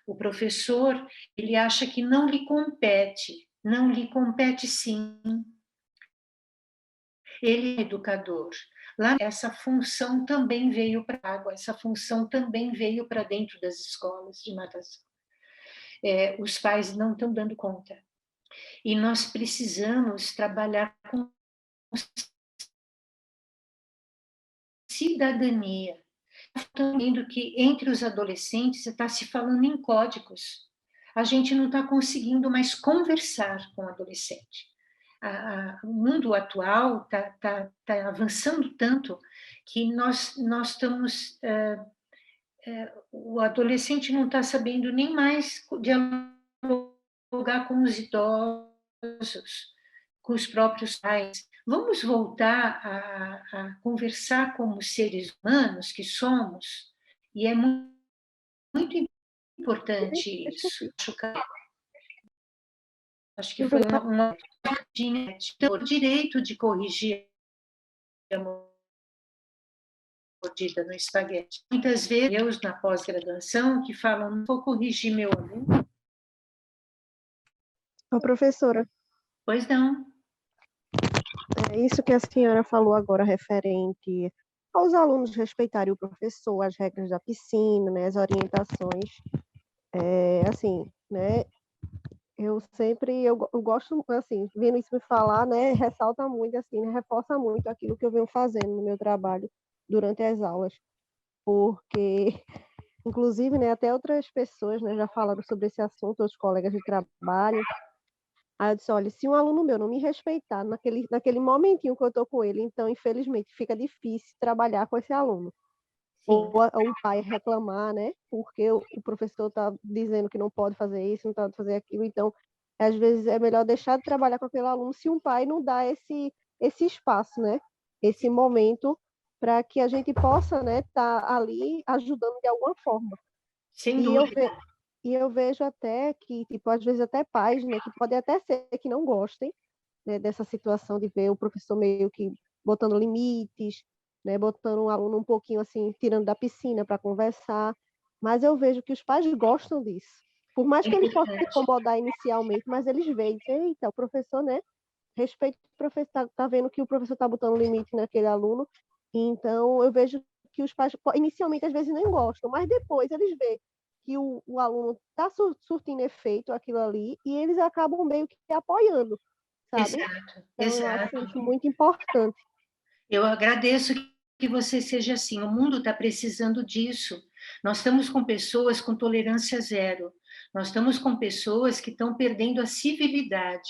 o professor, ele acha que não lhe compete. Não lhe compete, sim. Ele é educador. Lá, essa função também veio para a água, essa função também veio para dentro das escolas de natação. Os pais não estão dando conta. E nós precisamos trabalhar com cidadania. Estou vendo que entre os adolescentes está se falando em códigos. A gente não está conseguindo mais conversar com o adolescente. O mundo atual está avançando tanto que nós estamos... o adolescente não está sabendo nem mais dialogar com os idosos, com os próprios pais. Vamos voltar a conversar como seres humanos que somos, e é muito, muito importante isso. Acho que foi uma o direito de corrigir a mordida no espaguete. Muitas vezes, eu na pós-graduação, que falam, não vou corrigir meu aluno. Ô, professora, Pois não. é isso que a senhora falou agora referente aos alunos respeitarem o professor, as regras da piscina, né, as orientações. Assim, né, eu gosto, assim, vendo isso me falar, né, ressalta muito, assim, né, reforça muito aquilo que eu venho fazendo no meu trabalho durante as aulas, porque, inclusive, né, até outras pessoas, né, já falaram sobre esse assunto, outros colegas de trabalho. Aí eu disse, olha, se um aluno meu não me respeitar naquele momentinho que eu estou com ele, então, infelizmente, fica difícil trabalhar com esse aluno. Ou o pai reclamar, né? Porque o professor está dizendo que não pode fazer isso, não pode fazer aquilo. Então, às vezes, é melhor deixar de trabalhar com aquele aluno se um pai não dá esse espaço, né? Esse momento para que a gente possa, né, estar ali ajudando de alguma forma. Sem E dúvida. eu vejo até que, tipo, às vezes até pais, né, que podem até ser que não gostem, né, dessa situação de ver o professor meio que botando limites, né, botando um aluno um pouquinho assim, tirando da piscina para conversar, mas eu vejo que os pais gostam disso. Por mais que eles possam incomodar inicialmente, mas eles veem, eita, o professor, né, respeito o professor, tá vendo que o professor está botando limite naquele aluno, então eu vejo que os pais inicialmente às vezes nem gostam, mas depois eles veem que o aluno está surtindo efeito aquilo ali e eles acabam meio que apoiando, sabe? Exato, Então, eu exato. acho isso muito importante. Eu agradeço que você seja assim. O mundo está precisando disso. Nós estamos com pessoas com tolerância zero. Nós estamos com pessoas que estão perdendo a civilidade.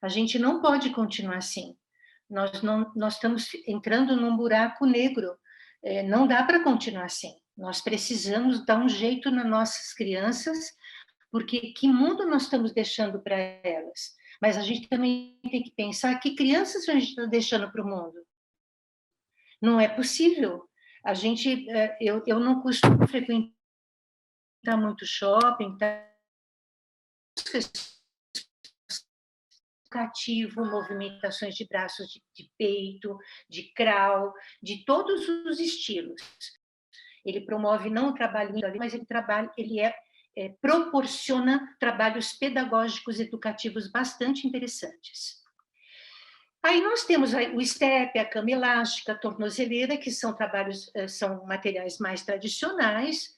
A gente não pode continuar assim. Nós estamos entrando num buraco negro. Não dá para continuar assim. Nós precisamos dar um jeito nas nossas crianças, porque que mundo nós estamos deixando para elas? Mas a gente também tem que pensar que crianças a gente está deixando para o mundo. Não é possível. Eu não costumo frequentar muito shopping, educativo, movimentações de braços, de peito, de crawl, de todos os estilos. Ele promove não o trabalho, mas ele proporciona trabalhos pedagógicos educativos bastante interessantes. Aí nós temos o step, a cama elástica, a tornozeleira, que são são materiais mais tradicionais,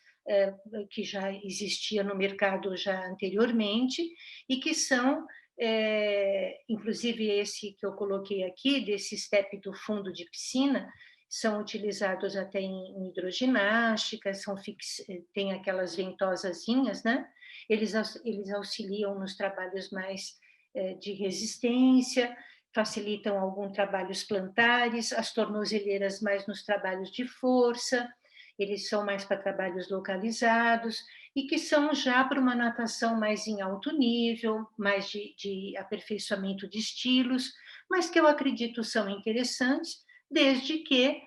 que já existia no mercado já anteriormente, e que são, inclusive esse que eu coloquei aqui, desse step do fundo de piscina, são utilizados até em hidroginástica, tem aquelas ventosazinhas, né? Eles auxiliam nos trabalhos mais de resistência, facilitam alguns trabalhos plantares, as tornozeleiras mais nos trabalhos de força, eles são mais para trabalhos localizados, e que são já para uma natação mais em alto nível, mais de aperfeiçoamento de estilos, mas que eu acredito são interessantes, desde que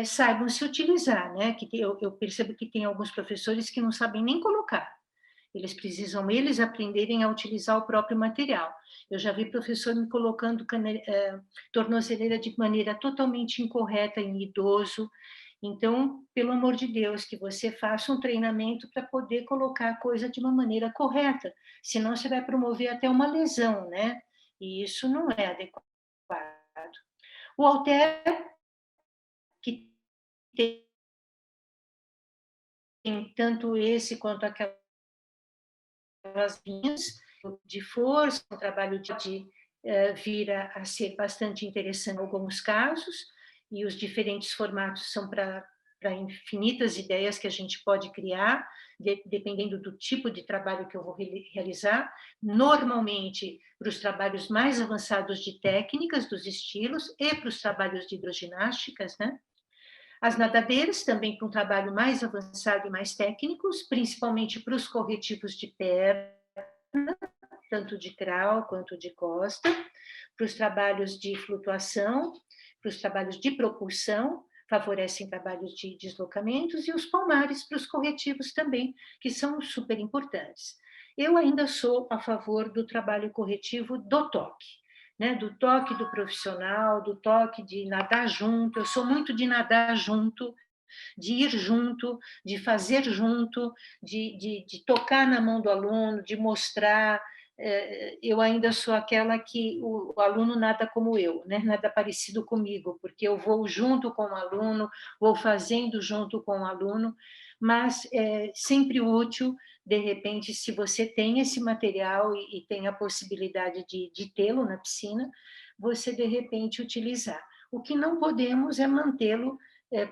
saibam se utilizar, né? Eu percebo que tem alguns professores que não sabem nem colocar. Eles precisam, eles aprenderem a utilizar o próprio material. Eu já vi professor me colocando tornozeleira de maneira totalmente incorreta em idoso. Então, pelo amor de Deus, que você faça um treinamento para poder colocar a coisa de uma maneira correta, senão você vai promover até uma lesão, né? E isso não é adequado. O halter, que tem tanto esse quanto aquelas linhas de força, um trabalho de vira a ser bastante interessante em alguns casos, e os diferentes formatos são para infinitas ideias que a gente pode criar, dependendo do tipo de trabalho que eu vou realizar. Normalmente, para os trabalhos mais avançados de técnicas, dos estilos, e para os trabalhos de hidroginásticas, né? As nadadeiras, também para um trabalho mais avançado e mais técnicos, principalmente para os corretivos de perna, tanto de crawl quanto de costa, para os trabalhos de flutuação, para os trabalhos de propulsão, favorecem trabalhos de deslocamentos, e os palmares para os corretivos também, que são super importantes. Eu ainda sou a favor do trabalho corretivo do toque, né? Do toque do profissional, do toque de nadar junto. Eu sou muito de nadar junto, de ir junto, de fazer junto, de tocar na mão do aluno, de mostrar. Eu ainda sou aquela que o aluno nada como eu, né? Nada parecido comigo, porque eu vou junto com o aluno, vou fazendo junto com o aluno, mas é sempre útil, de repente, se você tem esse material e tem a possibilidade de tê-lo na piscina, você, de repente, utilizar. O que não podemos é mantê-lo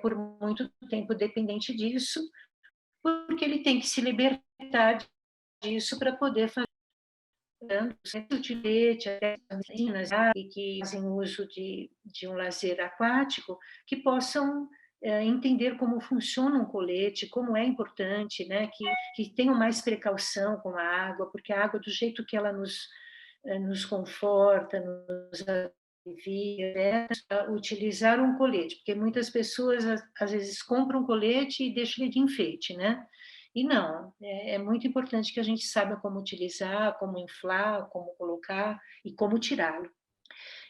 por muito tempo dependente disso, porque ele tem que se libertar disso para poder fazer o utilete, até meninas que fazem uso de um lazer aquático, que possam entender como funciona um colete, como é importante, né, que tenham mais precaução com a água, porque a água, do jeito que ela nos conforta, nos alivia, né, utilizar um colete, porque muitas pessoas às vezes compram um colete e deixam ele de enfeite, né? E não, é muito importante que a gente saiba como utilizar, como inflar, como colocar e como tirá-lo.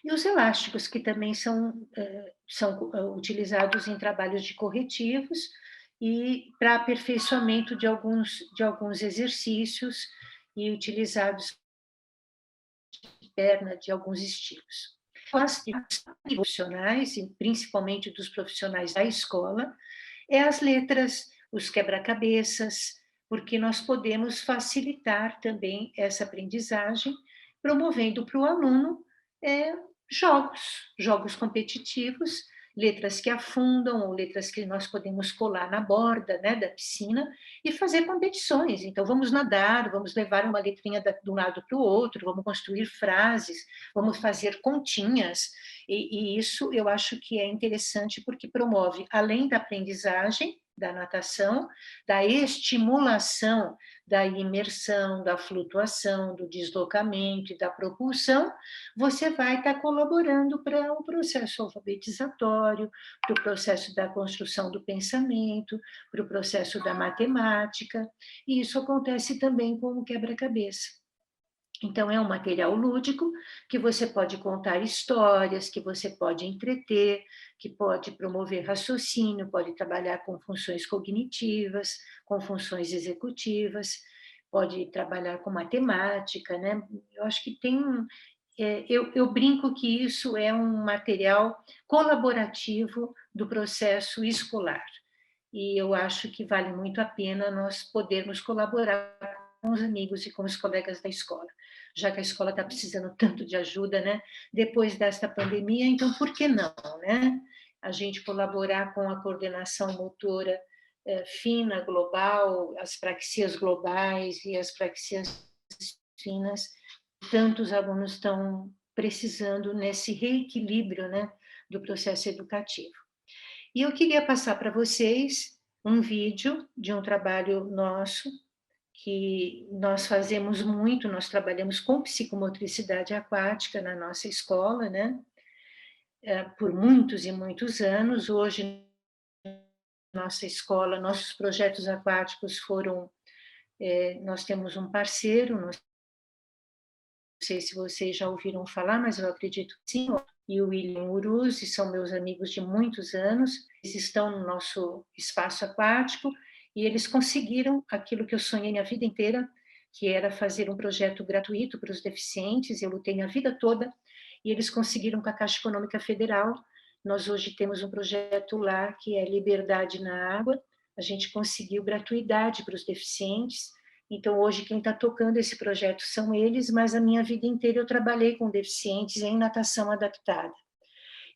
E os elásticos, que também são utilizados em trabalhos de corretivos e para aperfeiçoamento de alguns exercícios e utilizados de perna de alguns estilos. As profissionais, e principalmente dos profissionais da escola, as letras, os quebra-cabeças, porque nós podemos facilitar também essa aprendizagem, promovendo para o aluno jogos competitivos, letras que afundam ou letras que nós podemos colar na borda, né, da piscina e fazer competições. Então, vamos nadar, vamos levar uma letrinha de um lado para o outro, vamos construir frases, vamos fazer continhas, e isso eu acho que é interessante porque promove, além da aprendizagem, da natação, da estimulação, da imersão, da flutuação, do deslocamento e da propulsão, você vai estar colaborando para o processo alfabetizatório, para o processo da construção do pensamento, para o processo da matemática, e isso acontece também com o quebra-cabeça. Então, é um material lúdico que você pode contar histórias, que você pode entreter, que pode promover raciocínio, pode trabalhar com funções cognitivas, com funções executivas, pode trabalhar com matemática, né? Eu acho que tem... eu brinco que isso é um material colaborativo do processo escolar. E eu acho que vale muito a pena nós podermos colaborar com os amigos e com os colegas da escola, já que a escola está precisando tanto de ajuda, né? Depois desta pandemia, então por que não, né? A gente colaborar com a coordenação motora fina, global, as praxias globais e as praxias finas, tantos alunos estão precisando nesse reequilíbrio, né, do processo educativo. E eu queria passar para vocês um vídeo de um trabalho nosso, que nós fazemos muito, nós trabalhamos com psicomotricidade aquática na nossa escola, né? Por muitos e muitos anos. Hoje, nossa escola, nossos projetos aquáticos foram... nós temos um parceiro, não sei se vocês já ouviram falar, mas eu acredito que sim, e o William Uruzzi, são meus amigos de muitos anos, eles estão no nosso espaço aquático, e eles conseguiram aquilo que eu sonhei minha vida inteira, que era fazer um projeto gratuito para os deficientes. Eu lutei minha vida toda, e eles conseguiram com a Caixa Econômica Federal. Nós hoje temos um projeto lá que é Liberdade na Água. A gente conseguiu gratuidade para os deficientes. Então, hoje, quem está tocando esse projeto são eles, mas a minha vida inteira eu trabalhei com deficientes em natação adaptada.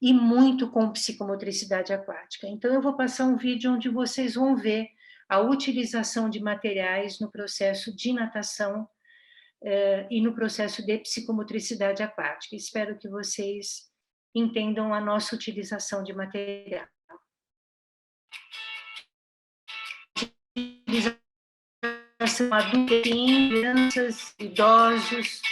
E muito com psicomotricidade aquática. Então, eu vou passar um vídeo onde vocês vão ver a utilização de materiais no processo de natação e no processo de psicomotricidade aquática. Espero que vocês entendam a nossa utilização de material. Utilização adultos, crianças, idosos.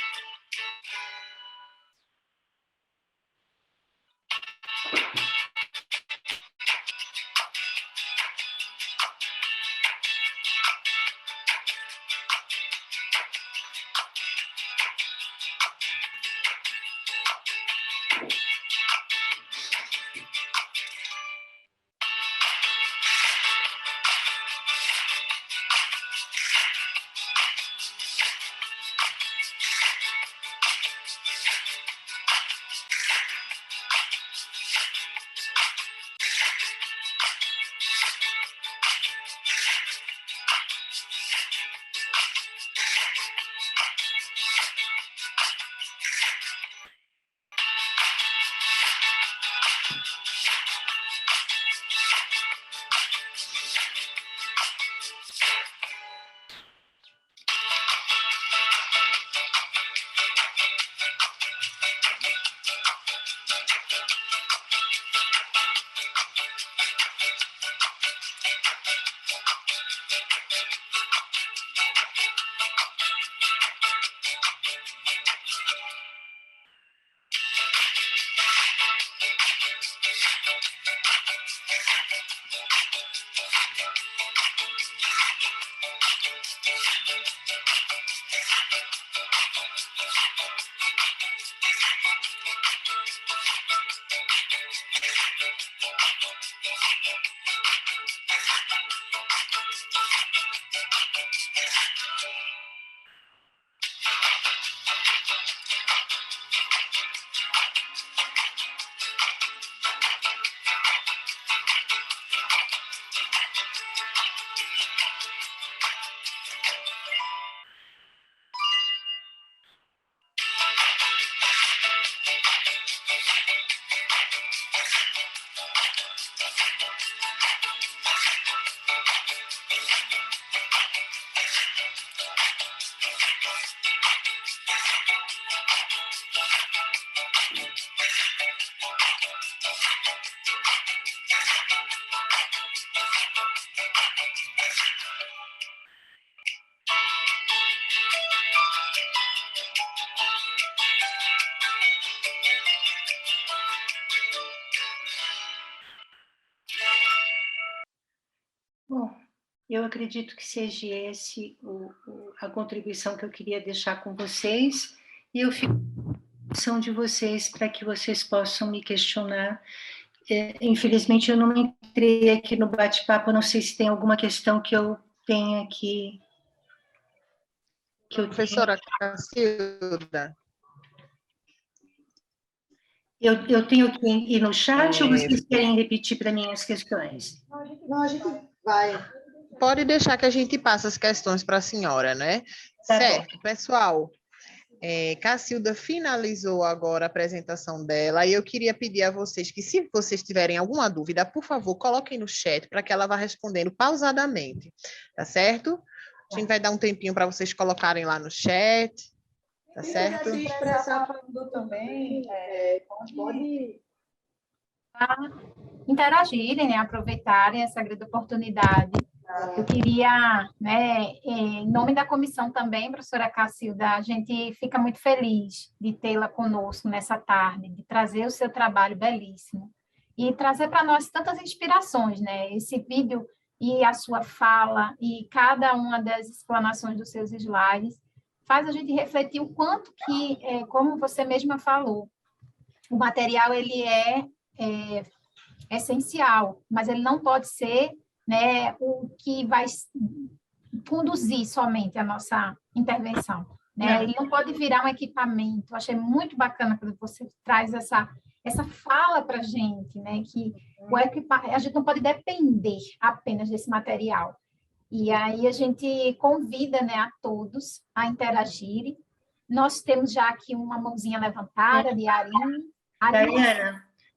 Bom, eu acredito que seja esse a contribuição que eu queria deixar com vocês, e eu fico à disposição de vocês para que vocês possam me questionar. Infelizmente, eu não entrei aqui no bate-papo, não sei se tem alguma questão que eu tenha aqui. Professora Cacilda. Eu tenho que ir no chat ou vocês querem repetir para mim as questões? Não, a gente vai. Pode deixar que a gente passe as questões para a senhora, né? Tá Certo, bom. pessoal. Cacilda finalizou agora a apresentação dela e eu queria pedir a vocês que, se vocês tiverem alguma dúvida, por favor, coloquem no chat para que ela vá respondendo pausadamente, tá certo? A gente vai dar um tempinho para vocês colocarem lá no chat, tá certo? Se expressar também, pode... Interagirem, né? Aproveitarem essa grande oportunidade Eu queria, né, em nome da comissão também, professora Cacilda, a gente fica muito feliz de tê-la conosco nessa tarde, de trazer o seu trabalho belíssimo e trazer para nós tantas inspirações, né? Esse vídeo e a sua fala e cada uma das explanações dos seus slides faz a gente refletir o quanto que, como você mesma falou, o material ele é essencial, mas ele não pode ser, né, o que vai conduzir somente a nossa intervenção, né? Ele não pode virar um equipamento. Eu achei muito bacana quando você traz essa fala para a gente, né, que a gente não pode depender apenas desse material. E aí a gente convida, né, a todos a interagirem. Nós temos já aqui uma mãozinha levantada de Arine.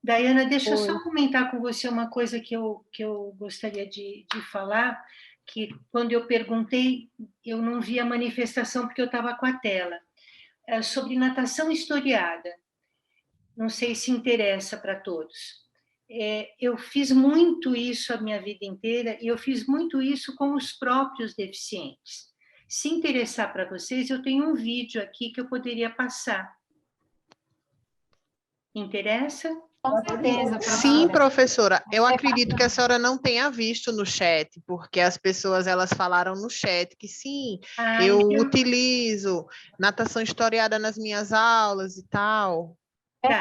Daiana, deixa eu só comentar com você uma coisa que eu gostaria de falar, que quando eu perguntei, eu não vi a manifestação porque eu estava com a tela. Sobre natação historiada. Não sei se interessa para todos. Eu fiz muito isso a minha vida inteira e eu fiz muito isso com os próprios deficientes. Se interessar para vocês, eu tenho um vídeo aqui que eu poderia passar. Interessa? Com certeza, professora. Sim, professora. Eu acredito que a senhora não tenha visto no chat, porque as pessoas elas falaram no chat que sim, eu utilizo natação historiada nas minhas aulas e tal.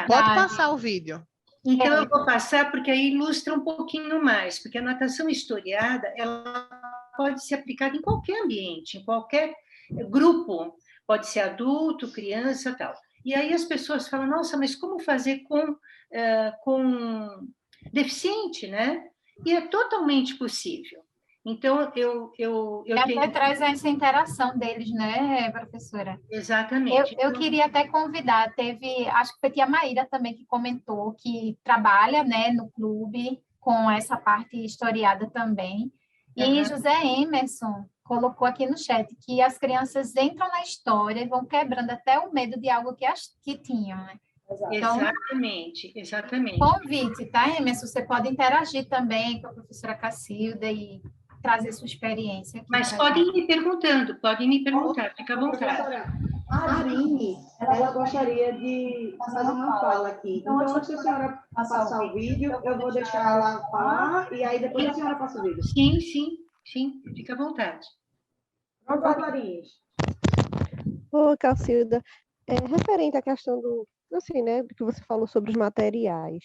Pode passar o vídeo. Então, eu vou passar porque aí ilustra um pouquinho mais, porque a natação historiada ela pode ser aplicada em qualquer ambiente, em qualquer grupo, pode ser adulto, criança, tal. E aí as pessoas falam, nossa, mas como fazer com deficiente, né? E é totalmente possível. Então, eu até traz essa interação deles, né, professora? Exatamente. Eu queria até convidar, acho que foi a tia Maíra também que comentou que trabalha, né, no clube com essa parte historiada também. E José Emerson colocou aqui no chat que as crianças entram na história e vão quebrando até o medo de algo que tinham, né? Então, exatamente. Convite, tá, Emerson? Você pode interagir também com a professora Cacilda e trazer sua experiência aqui. Mas podem ir me perguntar, fica à vontade. A Arine, ela gostaria de fazer uma fala aqui. Então, antes da senhora passar o vídeo, eu vou deixar ela falar e aí depois a senhora passa o vídeo. Sim, fica à vontade. Pronto, Arine. Ô, Cacilda, referente à questão do, assim, né, do que você falou sobre os materiais,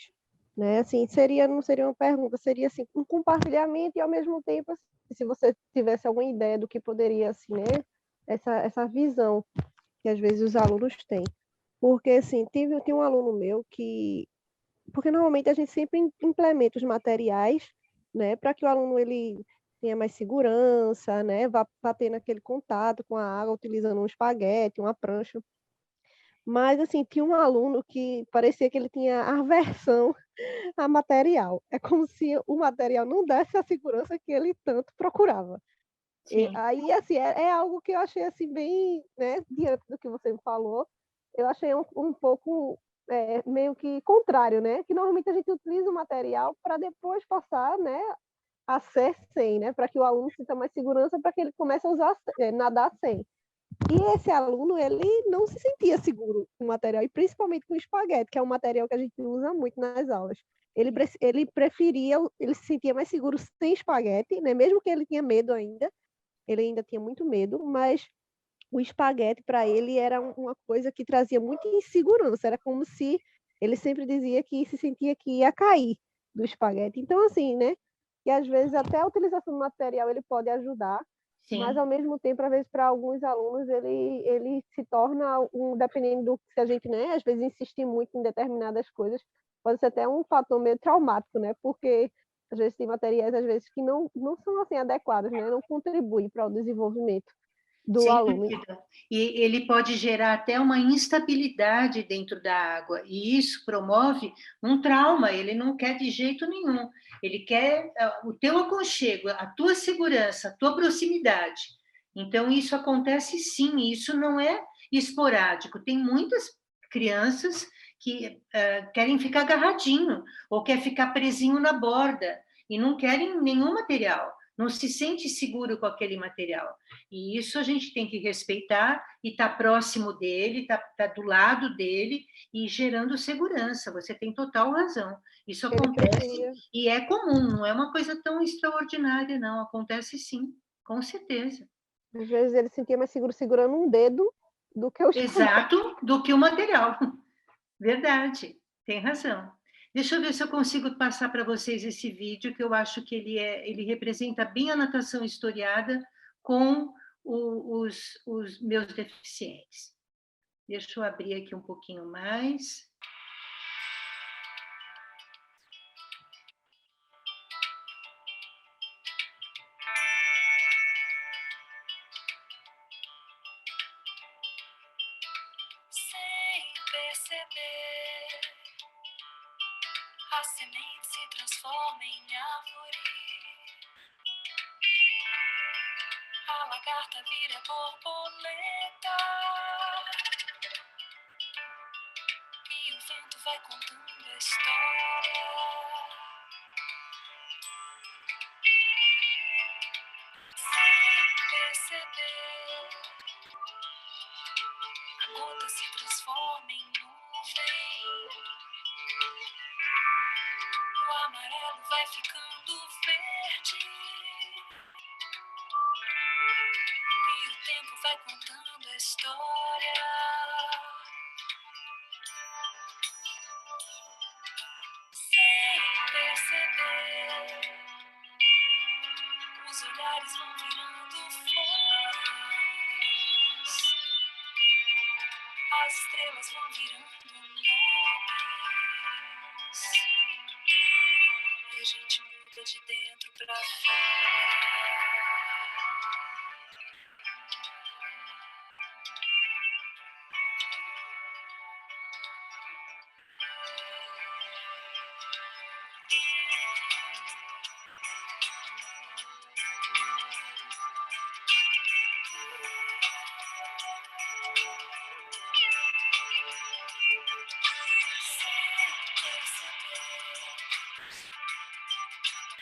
né, assim, não seria uma pergunta, seria, assim, um compartilhamento e, ao mesmo tempo, assim, se você tivesse alguma ideia do que poderia, assim, né, essa visão que, às vezes, os alunos têm. Porque, assim, tem um aluno meu que... Porque, normalmente, a gente sempre implementa os materiais, né, para que o aluno, ele tenha mais segurança, né, vá tendo aquele contato com a água, utilizando um espaguete, uma prancha. Mas, assim, tinha um aluno que parecia que ele tinha aversão a material. É como se o material não desse a segurança que ele tanto procurava. E aí, assim, é algo que eu achei, assim, bem, né, diante do que você me falou, eu achei um pouco meio que contrário, né? Que normalmente a gente utiliza o material para depois passar, né, a ser sem, né? Para que o aluno sinta mais segurança, para que ele comece a usar, nadar sem. E esse aluno, ele não se sentia seguro com o material, e principalmente com o espaguete, que é um material que a gente usa muito nas aulas. Ele preferia, ele se sentia mais seguro sem espaguete, né? Mesmo que ele tinha medo ainda, ele ainda tinha muito medo, mas o espaguete, para ele, era uma coisa que trazia muita insegurança, era como se ele sempre dizia que se sentia que ia cair do espaguete. Então, assim, né? E às vezes até a utilização do material ele pode ajudar, mas, ao mesmo tempo, às vezes, para alguns alunos, ele se torna, dependendo do que a gente, né, às vezes, insistir muito em determinadas coisas, pode ser até um fator meio traumático, né, porque, às vezes, tem materiais, às vezes, que não são, assim, adequados, né, não contribuem para o desenvolvimento do aluno. E ele pode gerar até uma instabilidade dentro da água, e isso promove um trauma, ele não quer de jeito nenhum, ele quer o teu aconchego, a tua segurança, a tua proximidade. Então, isso acontece sim, isso não é esporádico, tem muitas crianças que querem ficar agarradinho, ou quer ficar presinho na borda, e não querem nenhum material. não se sente seguro com aquele material. E isso a gente tem que respeitar e estar próximo dele, estar do lado dele e gerando segurança. Você tem total razão. Isso acontece e é comum, não é uma coisa tão extraordinária, não. Acontece sim, com certeza. Às vezes ele sentia mais seguro segurando um dedo do que o Exato, do que o material. Verdade, tem razão. Deixa eu ver se eu consigo passar para vocês esse vídeo, que eu acho que ele representa bem a natação historiada com os meus deficientes. Deixa eu abrir aqui um pouquinho mais. Sem perceber, a semente se transforma em árvore. A lagarta vira borboleta. E o vento vai contando a história. Sem perceber, a gota se transforma em nuvem. O amarelo vai ficando verde. E o tempo vai contando a história. Sem perceber, os olhares vão virando flores. As estrelas vão virando nomes. E a gente muda de dentro pra fora.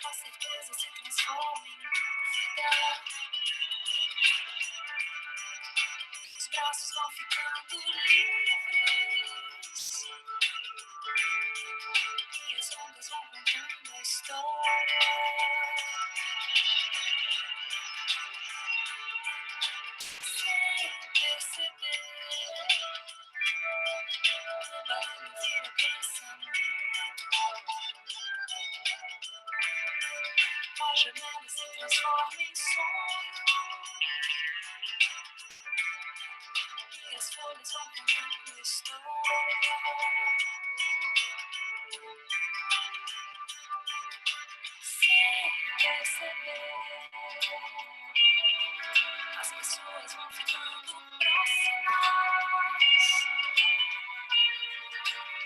A certeza se transforma em dúvida. Os braços vão ficando livres. E as ondas vão contando a história. Sem perceber, o barulho vira pensamento. A janela se transforma em sonho. E as folhas vão contando a história. Sem perceber, as pessoas vão ficando próximas.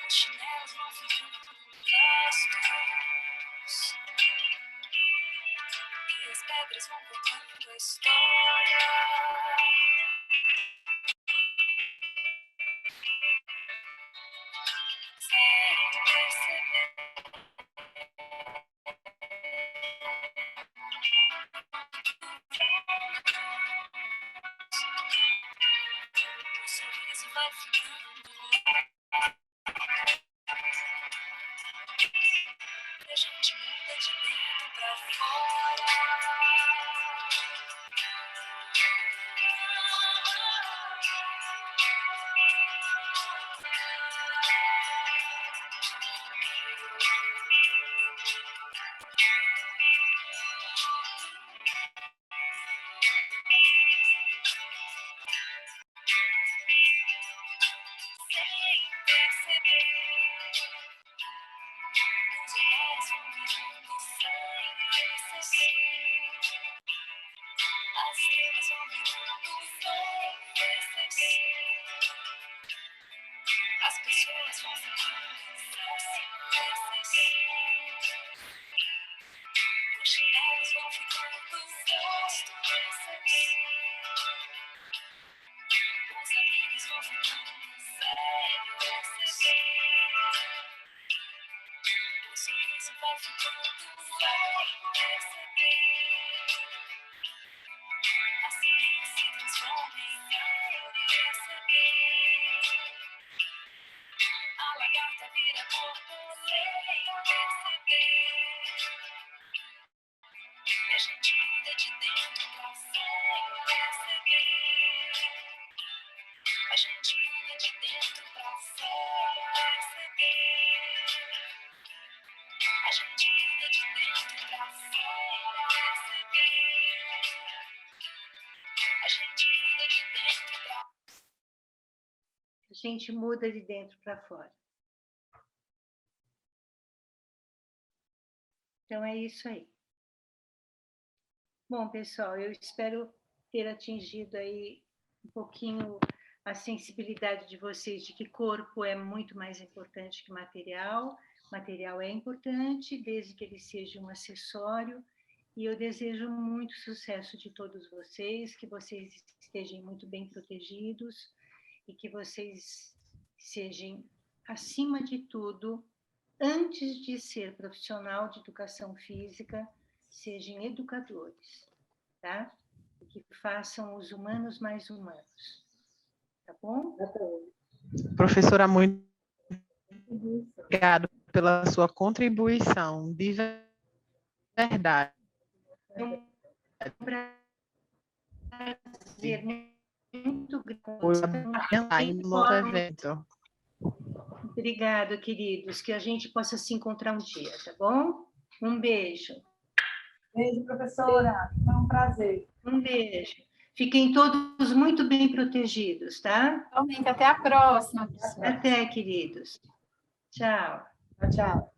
Os chinelos vão ficando gastos. E as pedras vão contando a história. Sem perceber, o sorriso vai ficando e a gente muda de dentro pra fora. Sem perceber, os olhares vão virando sem perceber. A gente muda de dentro para fora. Então, é isso aí. Bom, pessoal, eu espero ter atingido aí um pouquinho a sensibilidade de vocês de que corpo é muito mais importante que material. Material é importante, desde que ele seja um acessório. E eu desejo muito sucesso de todos vocês, que vocês estejam muito bem protegidos e que vocês sejam, acima de tudo, antes de ser profissional de educação física, sejam educadores, tá? E que façam os humanos mais humanos. Tá bom? Professora, muito obrigada pela sua contribuição, de verdade. É um prazer muito grande. No nosso evento. Obrigado, queridos. Que a gente possa se encontrar um dia, tá bom? Um beijo. Beijo, professora. Foi um prazer. Um beijo. Fiquem todos muito bem protegidos, tá? Realmente, até a próxima. Até, queridos. Tchau. Tchau, tchau.